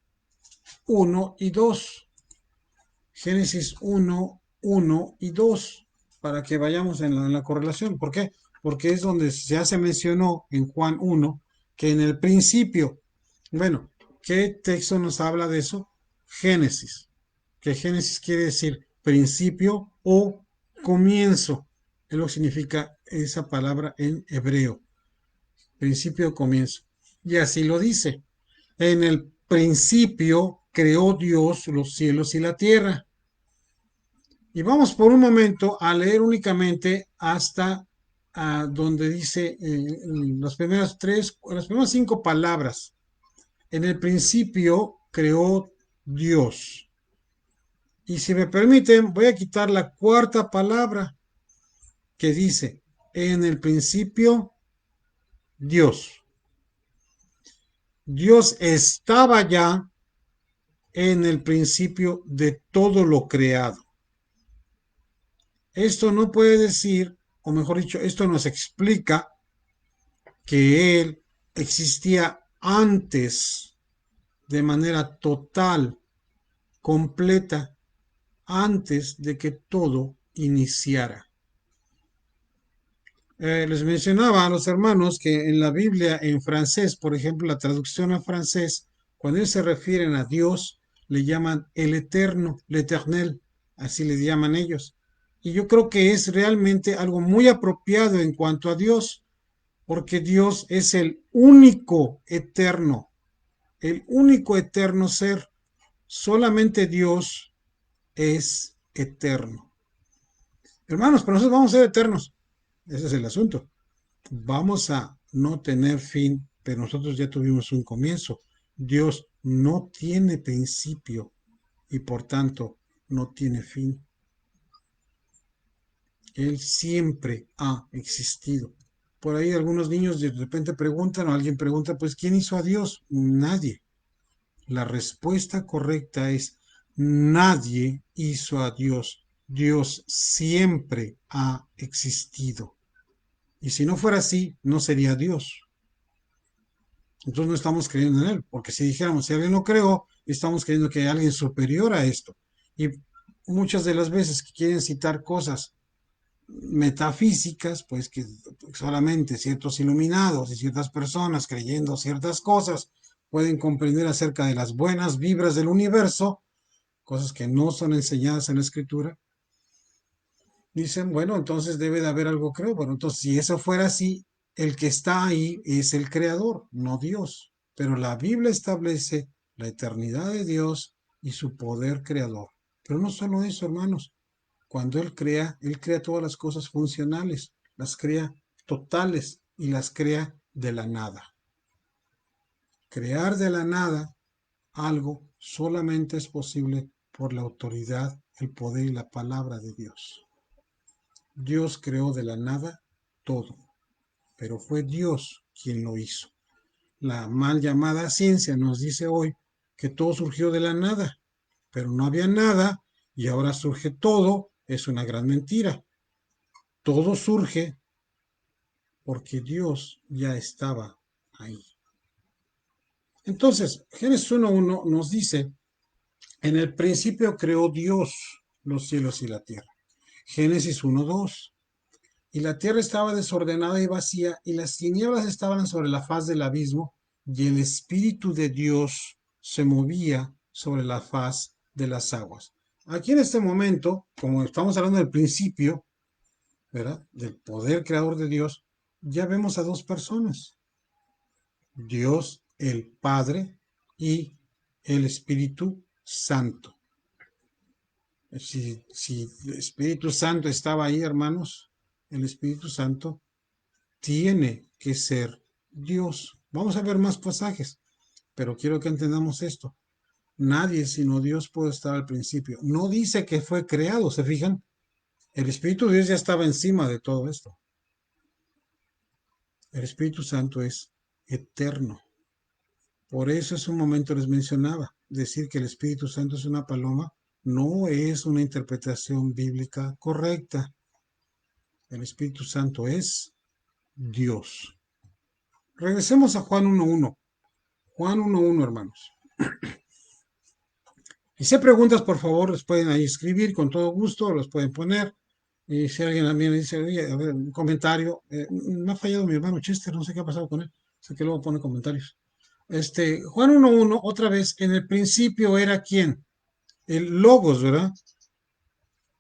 1 y 2. Génesis 1, 1 y 2, para que vayamos en la correlación. ¿Por qué? Porque es donde ya se mencionó en Juan 1 que en el principio, bueno, ¿qué texto nos habla de eso? Génesis, que Génesis quiere decir principio o comienzo, es lo que significa esa palabra en hebreo, principio o comienzo. Y así lo dice, en el principio creó Dios los cielos y la tierra. Y vamos por un momento a leer únicamente hasta donde dice las primeras 5 palabras. En el principio creó Dios. Y si me permiten, voy a quitar la cuarta palabra que dice, en el principio Dios. Dios estaba ya en el principio de todo lo creado. Esto no puede decir, o mejor dicho, esto nos explica que Él existía antes, de manera total, completa, antes de que todo iniciara. Les mencionaba a los hermanos que en la Biblia, en francés, por ejemplo, la traducción a francés, cuando ellos se refieren a Dios, le llaman el eterno, l'éternel, así le llaman ellos. Y yo creo que es realmente algo muy apropiado en cuanto a Dios, porque Dios es el único eterno ser. Solamente Dios es eterno. Hermanos, pero nosotros vamos a ser eternos. Ese es el asunto. Vamos a no tener fin, pero nosotros ya tuvimos un comienzo. Dios no tiene principio y por tanto no tiene fin. Él siempre ha existido. Por ahí algunos niños de repente preguntan o alguien pregunta, pues ¿quién hizo a Dios? Nadie. La respuesta correcta es nadie hizo a Dios. Dios siempre ha existido. Y si no fuera así, no sería Dios. Entonces no estamos creyendo en Él, porque si dijéramos, si alguien lo creó, estamos creyendo que hay alguien superior a esto. Y muchas de las veces que quieren citar cosas metafísicas, pues que solamente ciertos iluminados y ciertas personas creyendo ciertas cosas pueden comprender acerca de las buenas vibras del universo, cosas que no son enseñadas en la escritura, dicen, bueno, entonces debe de haber algo creado. Bueno, entonces si eso fuera así, el que está ahí es el creador, no Dios. Pero la Biblia establece la eternidad de Dios y su poder creador. Pero no solo eso, hermanos. Cuando Él crea todas las cosas funcionales, las crea totales y las crea de la nada. Crear de la nada algo solamente es posible por la autoridad, el poder y la palabra de Dios. Dios creó de la nada todo, pero fue Dios quien lo hizo. La mal llamada ciencia nos dice hoy que todo surgió de la nada, pero no había nada y ahora surge todo. Es una gran mentira. Todo surge porque Dios ya estaba ahí. Entonces, Génesis 1.1 nos dice, en el principio creó Dios los cielos y la tierra. Génesis 1.2, y la tierra estaba desordenada y vacía, y las tinieblas estaban sobre la faz del abismo, y el Espíritu de Dios se movía sobre la faz de las aguas. Aquí en este momento, como estamos hablando del principio, ¿verdad? Del poder creador de Dios, ya vemos a dos personas. Dios el Padre y el Espíritu Santo. Si el Espíritu Santo estaba ahí, hermanos, el Espíritu Santo tiene que ser Dios. Vamos a ver más pasajes, pero quiero que entendamos esto. Nadie sino Dios puede estar al principio. No dice que fue creado, ¿se fijan? El Espíritu de Dios ya estaba encima de todo esto. El Espíritu Santo es eterno. Por eso es un momento les mencionaba, decir que el Espíritu Santo es una paloma no es una interpretación bíblica correcta. El Espíritu Santo es Dios. Regresemos a Juan 1.1. Juan 1.1, hermanos. Y si hay preguntas, por favor, los pueden ahí escribir con todo gusto, los pueden poner. Y si alguien a mí me dice, oye, a ver, un comentario, me ha fallado mi hermano Chester, no sé qué ha pasado con él, sé que luego pone comentarios. Juan 1:1, otra vez, en el principio era quién, el Logos, ¿verdad?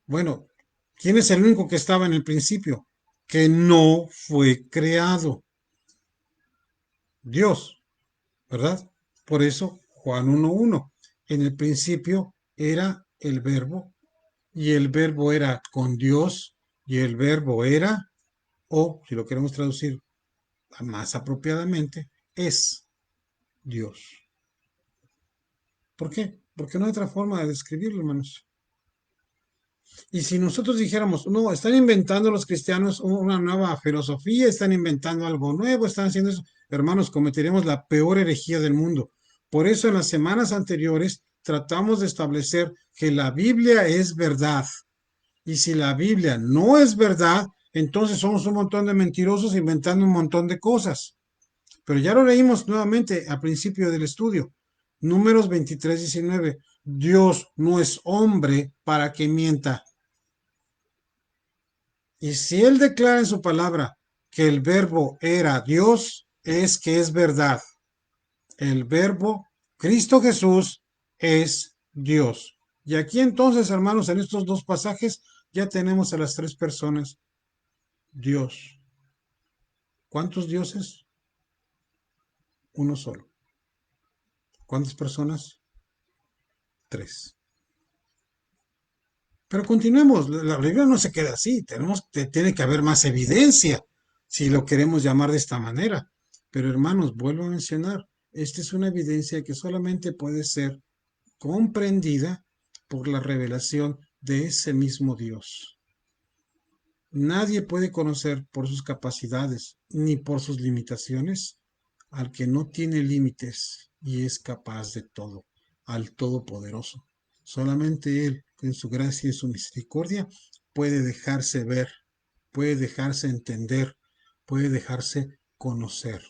Bueno, ¿quién es el único que estaba en el principio? Que no fue creado, Dios, ¿verdad? Por eso Juan 1:1, en el principio era el verbo y el verbo era con Dios y el verbo era, o si lo queremos traducir más apropiadamente, es Dios. ¿Por qué? Porque no hay otra forma de describirlo, hermanos. Y si nosotros dijéramos, no, están inventando los cristianos una nueva filosofía, están inventando algo nuevo, están haciendo eso, hermanos, cometeremos la peor herejía del mundo. Por eso en las semanas anteriores tratamos de establecer que la Biblia es verdad. Y si la Biblia no es verdad, entonces somos un montón de mentirosos inventando un montón de cosas. Pero ya lo leímos nuevamente al principio del estudio. Números 23:19. Dios no es hombre para que mienta. Y si él declara en su palabra que el verbo era Dios, es que es verdad. El verbo, Cristo Jesús, es Dios. Y aquí entonces, hermanos, en estos dos pasajes ya tenemos a las tres personas. Dios. ¿Cuántos dioses? Uno solo. ¿Cuántas personas? Tres. Pero continuemos, la Biblia no se queda así, tiene que haber más evidencia, si lo queremos llamar de esta manera. Pero hermanos, vuelvo a mencionar, esta es una evidencia que solamente puede ser comprendida por la revelación de ese mismo Dios. Nadie puede conocer por sus capacidades ni por sus limitaciones al que no tiene límites y es capaz de todo, al Todopoderoso. Solamente Él, en su gracia y su misericordia, puede dejarse ver, puede dejarse entender, puede dejarse conocer.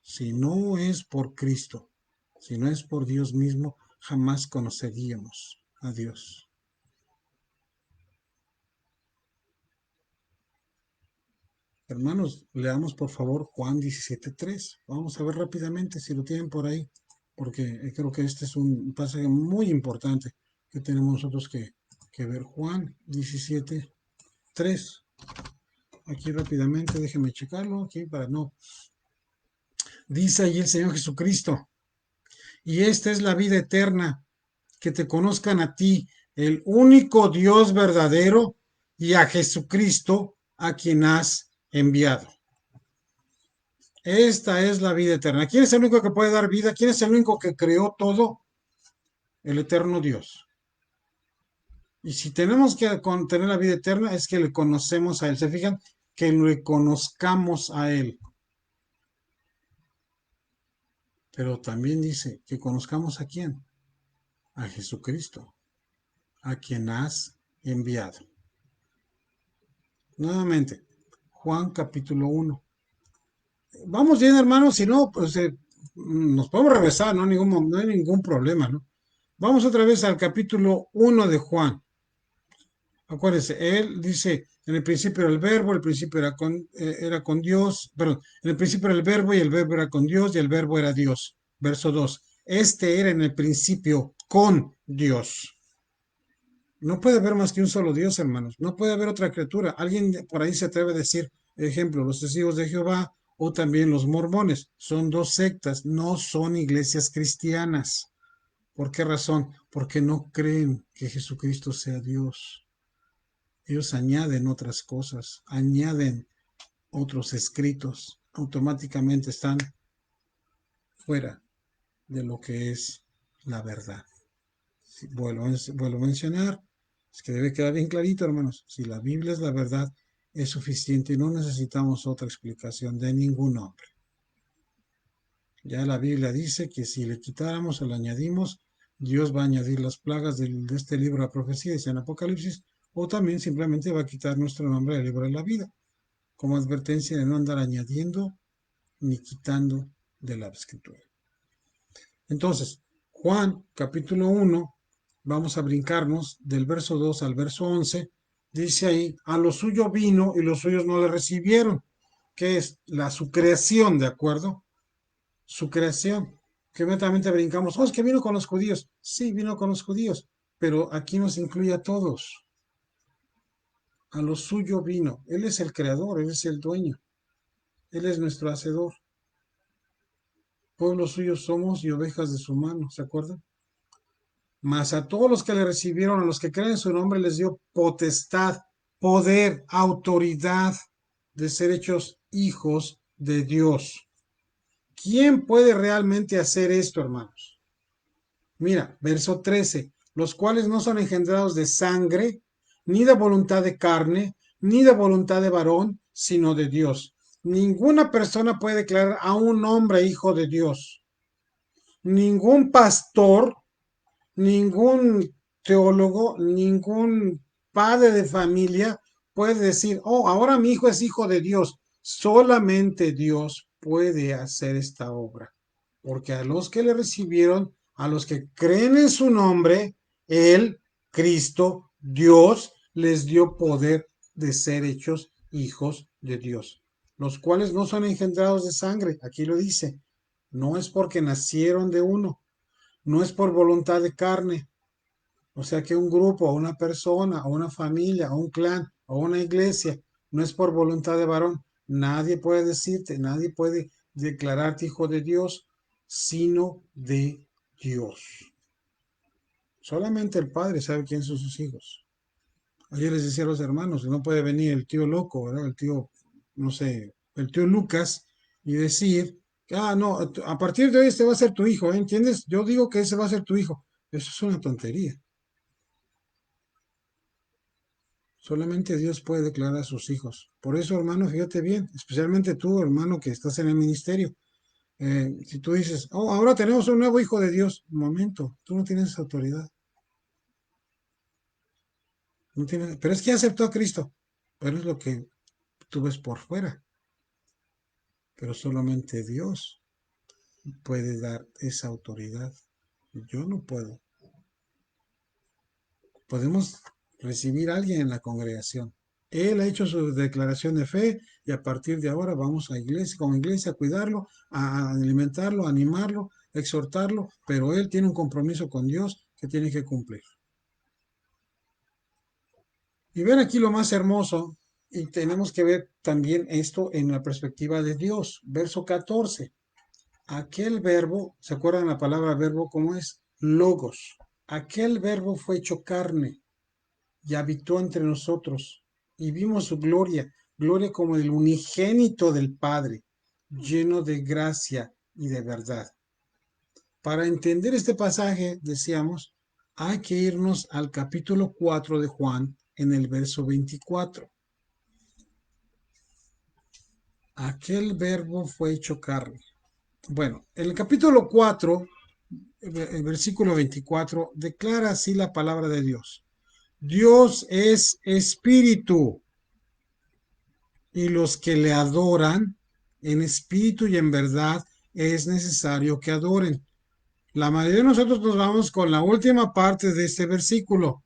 Si no es por Cristo, si no es por Dios mismo, jamás conoceríamos a Dios. Hermanos, leamos por favor Juan 17:3. Vamos a ver rápidamente si lo tienen por ahí, porque creo que este es un pasaje muy importante que tenemos nosotros que ver. Juan 17:3. Aquí rápidamente, déjenme checarlo aquí para no. Dice ahí el Señor Jesucristo, y esta es la vida eterna, que te conozcan a ti, el único Dios verdadero, y a Jesucristo, a quien has enviado. Esta es la vida eterna. ¿Quién es el único que puede dar vida? ¿Quién es el único que creó todo? El eterno Dios. Y si tenemos que tener la vida eterna, es que le conocemos a Él. ¿Se fijan? Que le conozcamos a Él. Pero también dice que conozcamos a quién. A Jesucristo, a quien has enviado. Nuevamente, Juan capítulo 1. Vamos bien, hermanos, si no, pues nos podemos regresar, no hay ningún problema, ¿no? Vamos otra vez al capítulo 1 de Juan. Acuérdense, él dice, en el principio era el verbo, el principio era con Dios, perdón, en el principio era el verbo y el verbo era con Dios y el verbo era Dios. Verso 2. Este era en el principio con Dios. No puede haber más que un solo Dios, hermanos. No puede haber otra criatura. Alguien por ahí se atreve a decir, ejemplo, los testigos de Jehová o también los mormones. Son dos sectas, no son iglesias cristianas. ¿Por qué razón? Porque no creen que Jesucristo sea Dios. Ellos añaden otras cosas, añaden otros escritos, automáticamente están fuera de lo que es la verdad. Si vuelvo a mencionar, es que debe quedar bien clarito, hermanos, si la Biblia es la verdad, es suficiente y no necesitamos otra explicación de ningún hombre. Ya la Biblia dice que si le quitáramos o le añadimos, Dios va a añadir las plagas de este libro de profecía, dice en Apocalipsis, o también simplemente va a quitar nuestro nombre del libro de la vida, como advertencia de no andar añadiendo ni quitando de la escritura. Entonces, Juan capítulo 1 vamos a brincarnos del verso 2 al verso 11. Dice ahí, a lo suyo vino y los suyos no le recibieron, que es su creación, ¿de acuerdo? Su creación. Que inmediatamente brincamos, oh, es que vino con los judíos. Sí, vino con los judíos, pero aquí nos incluye a todos. A lo suyo vino. Él es el creador, Él es el dueño. Él es nuestro hacedor. Pueblo suyo somos y ovejas de su mano, ¿se acuerdan? Mas a todos los que le recibieron, a los que creen en su nombre, les dio potestad, poder, autoridad de ser hechos hijos de Dios. ¿Quién puede realmente hacer esto, hermanos? Mira, verso 13, los cuales no son engendrados de sangre, ni de voluntad de carne, ni de voluntad de varón, sino de Dios. Ninguna persona puede declarar a un hombre hijo de Dios. Ningún pastor, ningún teólogo, ningún padre de familia puede decir, oh, ahora mi hijo es hijo de Dios. Solamente Dios puede hacer esta obra. Porque a los que le recibieron, a los que creen en su nombre, Él, Cristo, Dios, les dio poder de ser hechos hijos de Dios, los cuales no son engendrados de sangre, aquí lo dice, no es porque nacieron de uno, no es por voluntad de carne, o sea que un grupo, o una persona, o una familia, o un clan, o una iglesia, no es por voluntad de varón. Nadie puede decirte, nadie puede declararte hijo de Dios, sino de Dios. Solamente el Padre sabe quién son sus hijos. Ayer les decía a los hermanos que no puede venir el tío loco, ¿verdad? El tío, no sé, el tío Lucas y decir, no, a partir de hoy este va a ser tu hijo, ¿eh? ¿Entiendes? Yo digo que ese va a ser tu hijo. Eso es una tontería. Solamente Dios puede declarar a sus hijos. Por eso, hermano, fíjate bien, especialmente tú, hermano, que estás en el ministerio. Si tú dices, oh, ahora tenemos un nuevo hijo de Dios, un momento, tú no tienes esa autoridad. No tienes, pero es que ya aceptó a Cristo. Pero es lo que tú ves por fuera. Pero solamente Dios puede dar esa autoridad. Yo no puedo. Podemos recibir a alguien en la congregación. Él ha hecho su declaración de fe y a partir de ahora vamos a iglesia, como iglesia, a cuidarlo, a alimentarlo, a animarlo, a exhortarlo, pero él tiene un compromiso con Dios que tiene que cumplir. Y ven aquí lo más hermoso, y tenemos que ver también esto en la perspectiva de Dios. Verso 14. Aquel verbo, ¿se acuerdan la palabra verbo cómo es? Logos. Aquel verbo fue hecho carne y habitó entre nosotros, y vimos su gloria, gloria como el unigénito del Padre, lleno de gracia y de verdad. Para entender este pasaje, decíamos, hay que irnos al capítulo 4 de Juan, en el verso 24. Aquel verbo fue hecho carne. Bueno, en el capítulo 4, el versículo 24, declara así la palabra de Dios. Dios es espíritu, y los que le adoran en espíritu y en verdad es necesario que adoren. La mayoría de nosotros nos vamos con la última parte de este versículo.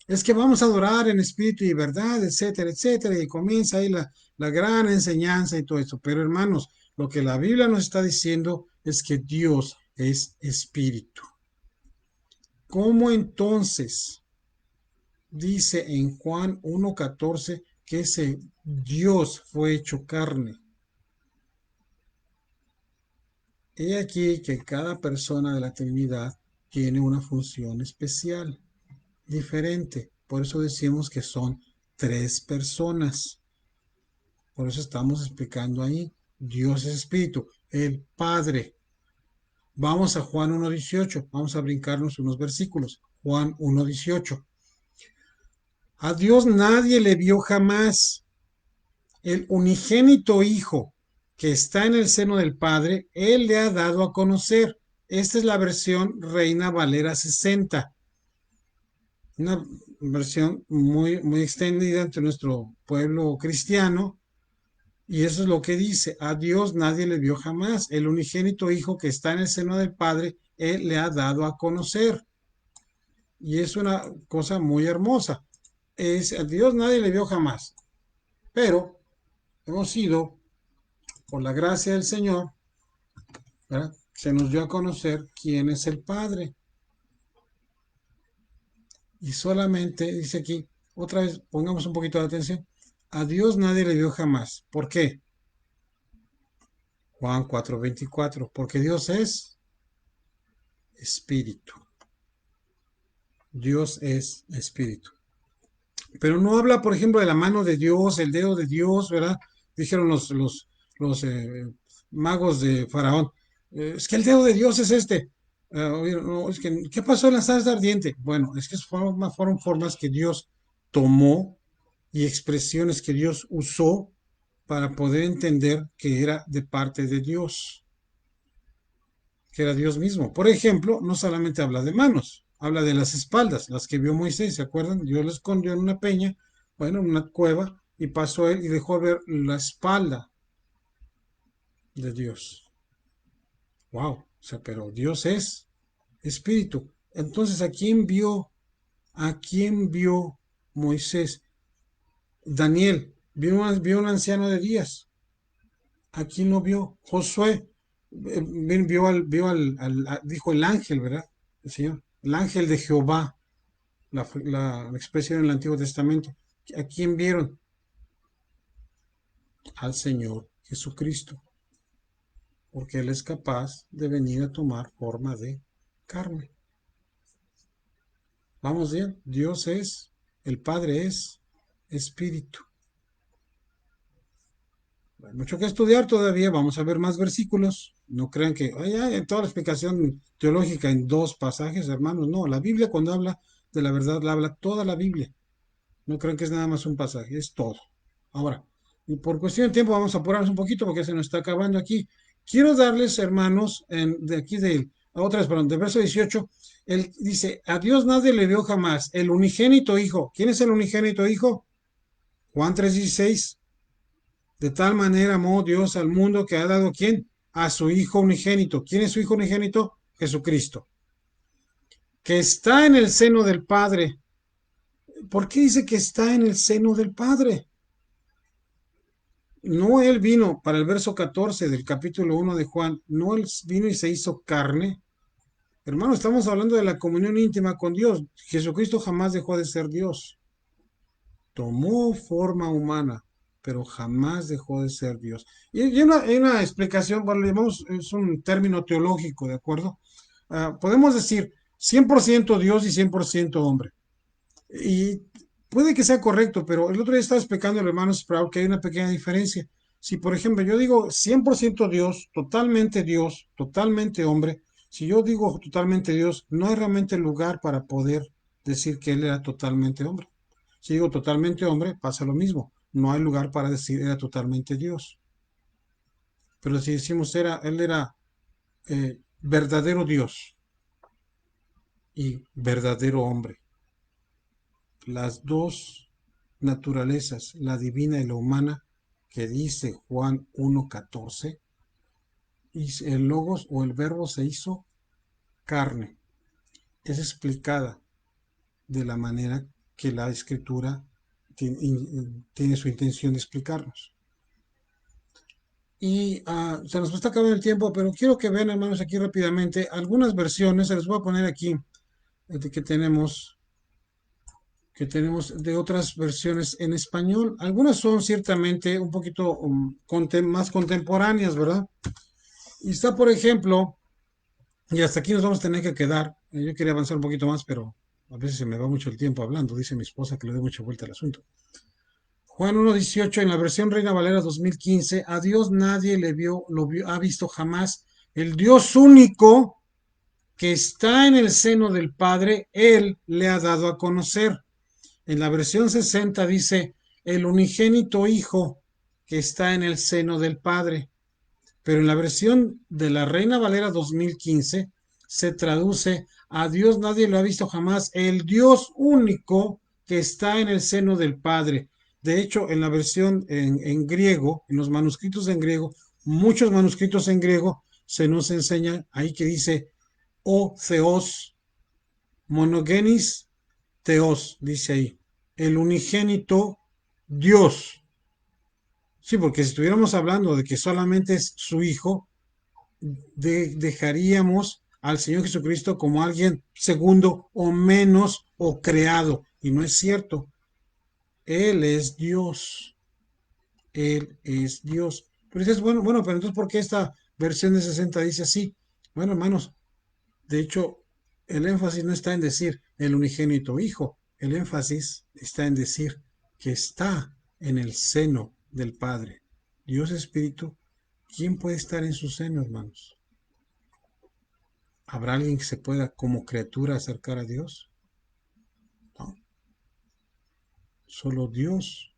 Es que vamos a adorar en espíritu y verdad, etcétera, etcétera, y comienza ahí la gran enseñanza y todo eso. Pero hermanos, lo que la Biblia nos está diciendo es que Dios es espíritu. ¿Cómo entonces dice en Juan 1:14 que ese Dios fue hecho carne? He aquí que cada persona de la Trinidad tiene una función especial, diferente. Por eso decimos que son tres personas. Por eso estamos explicando ahí. Dios es espíritu, el Padre. Vamos a Juan 1:18. Vamos a brincarnos unos versículos. Juan 1:18. A Dios nadie le vio jamás. El unigénito Hijo que está en el seno del Padre, Él le ha dado a conocer. Esta es la versión Reina Valera 60. Una versión muy, muy extendida entre nuestro pueblo cristiano. Y eso es lo que dice, a Dios nadie le vio jamás, el unigénito Hijo que está en el seno del Padre, Él le ha dado a conocer. Y es una cosa muy hermosa. A Dios nadie le vio jamás, pero hemos sido, por la gracia del Señor, ¿verdad? Se nos dio a conocer quién es el Padre. Y solamente, dice aquí, otra vez, pongamos un poquito de atención, a Dios nadie le vio jamás. ¿Por qué? Juan 4:24, porque Dios es espíritu. Dios es espíritu. Pero no habla, por ejemplo, de la mano de Dios, el dedo de Dios, ¿verdad? Dijeron los magos de Faraón. Es que el dedo de Dios es este. No, es que, ¿qué pasó en la salsa ardiente? Bueno, es que fueron formas que Dios tomó y expresiones que Dios usó para poder entender que era de parte de Dios, que era Dios mismo. Por ejemplo, no solamente habla de manos, habla de las espaldas, las que vio Moisés, ¿se acuerdan? Dios lo escondió en una peña, bueno, en una cueva, y pasó él y dejó ver la espalda de Dios. Wow, o sea, pero Dios es espíritu. Entonces, ¿a quién vio? ¿A quién vio Moisés? Daniel, vio un anciano de días. ¿A quién lo vio? Josué, dijo el ángel, ¿verdad? El Señor, el ángel de Jehová, la expresión en el Antiguo Testamento. ¿A quién vieron? Al Señor Jesucristo, porque Él es capaz de venir a tomar forma de carne. Vamos bien, Dios es, el Padre es espíritu. Hay mucho que estudiar todavía, vamos a ver más versículos. No crean que hay toda la explicación teológica en dos pasajes, hermanos. No, la Biblia cuando habla de la verdad, la habla toda la Biblia. No crean que es nada más un pasaje, es todo. Ahora, y por cuestión de tiempo vamos a apurarnos un poquito porque se nos está acabando aquí. Quiero darles, hermanos, de aquí otra vez, perdón, de verso 18, él dice, a Dios nadie le vio jamás, el unigénito Hijo. ¿Quién es el unigénito Hijo? Juan 3:16. De tal manera amó Dios al mundo que ha dado ¿quién? A su Hijo unigénito. ¿Quién es su Hijo unigénito? Jesucristo. Que está en el seno del Padre. ¿Por qué dice que está en el seno del Padre? No él vino, para el verso 14 del capítulo 1 de Juan, no él vino y se hizo carne. Hermano, estamos hablando de la comunión íntima con Dios. Jesucristo jamás dejó de ser Dios. Tomó forma humana, pero jamás dejó de ser Dios. Y hay una explicación, bueno, es un término teológico, ¿de acuerdo? Podemos decir 100% Dios y 100% hombre. Y puede que sea correcto, pero el otro día estaba explicando el hermano Sprout que hay una pequeña diferencia. Si, por ejemplo, yo digo 100% Dios, totalmente hombre, si yo digo totalmente Dios, no hay realmente lugar para poder decir que él era totalmente hombre. Si digo totalmente hombre, pasa lo mismo. No hay lugar para decir era totalmente Dios. Pero si decimos él era verdadero Dios y verdadero hombre, las dos naturalezas, la divina y la humana, que dice Juan 1:14, y el logos o el verbo se hizo carne. Es explicada de la manera que la escritura tiene su intención de explicarnos. Y se nos está acabando el tiempo, pero quiero que vean, hermanos, aquí rápidamente algunas versiones. Se les voy a poner aquí que tenemos de otras versiones en español. Algunas son ciertamente un poquito más contemporáneas, ¿verdad? Y está, por ejemplo, y hasta aquí nos vamos a tener que quedar. Yo quería avanzar un poquito más, pero a veces se me va mucho el tiempo hablando. Dice mi esposa que le doy mucha vuelta al asunto. Juan 1:18 en la versión Reina Valera 2015, a Dios nadie ha visto jamás. El Dios único que está en el seno del Padre, Él le ha dado a conocer. En la versión 60 dice, el unigénito Hijo que está en el seno del Padre. Pero en la versión de la Reina Valera 2015 se traduce, a Dios nadie lo ha visto jamás, el Dios único que está en el seno del Padre. De hecho, en la versión en griego, en los manuscritos en griego, muchos manuscritos en griego, se nos enseña ahí que dice, o Theos, Monogenes Theos, dice ahí. El unigénito Dios. Sí, porque si estuviéramos hablando de que solamente es su hijo, dejaríamos al Señor Jesucristo como alguien segundo o menos o creado. Y no es cierto. Él es Dios. Él es Dios. Pero dices, bueno, pero entonces, ¿por qué esta versión de 60 dice así? Bueno, hermanos, de hecho, el énfasis no está en decir el unigénito Hijo. El énfasis está en decir que está en el seno del Padre. Dios Espíritu, ¿quién puede estar en su seno, hermanos? ¿Habrá alguien que se pueda como criatura acercar a Dios? No, solo Dios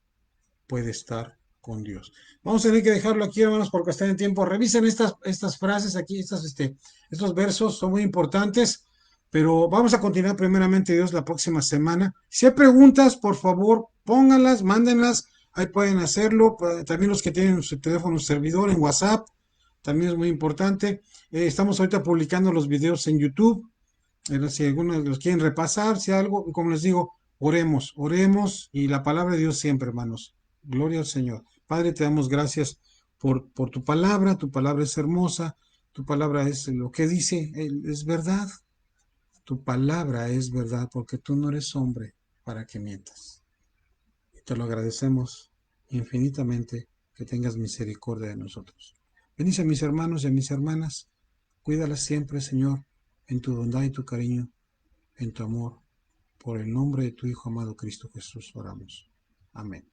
puede estar con Dios. Vamos a tener que dejarlo aquí, hermanos, porque está en tiempo. Revisen estas frases aquí, estos versos son muy importantes, pero vamos a continuar primeramente Dios la próxima semana. Si hay preguntas, por favor, pónganlas, mándenlas, ahí pueden hacerlo. También los que tienen su teléfono servidor en WhatsApp, también es muy importante. Estamos ahorita publicando los videos en YouTube. Si algunos los quieren repasar, si algo, como les digo, oremos y la palabra de Dios siempre, hermanos. Gloria al Señor. Padre, te damos gracias por tu palabra es hermosa, tu palabra es lo que dice, es verdad, tu palabra es verdad, porque tú no eres hombre para que mientas. Y te lo agradecemos infinitamente que tengas misericordia de nosotros. Bendice a mis hermanos y a mis hermanas, cuídalas siempre, Señor, en tu bondad y tu cariño, en tu amor. Por el nombre de tu Hijo amado Cristo Jesús oramos. Amén.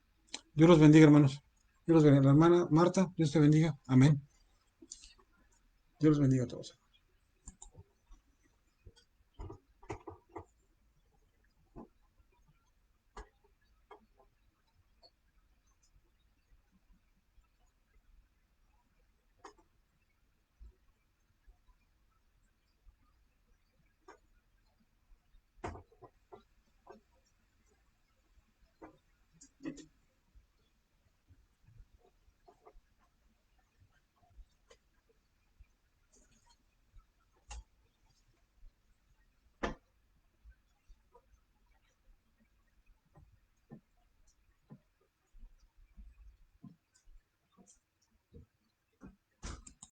Dios los bendiga, hermanos. Dios los bendiga. La hermana Marta, Dios te bendiga. Amén. Dios los bendiga a todos.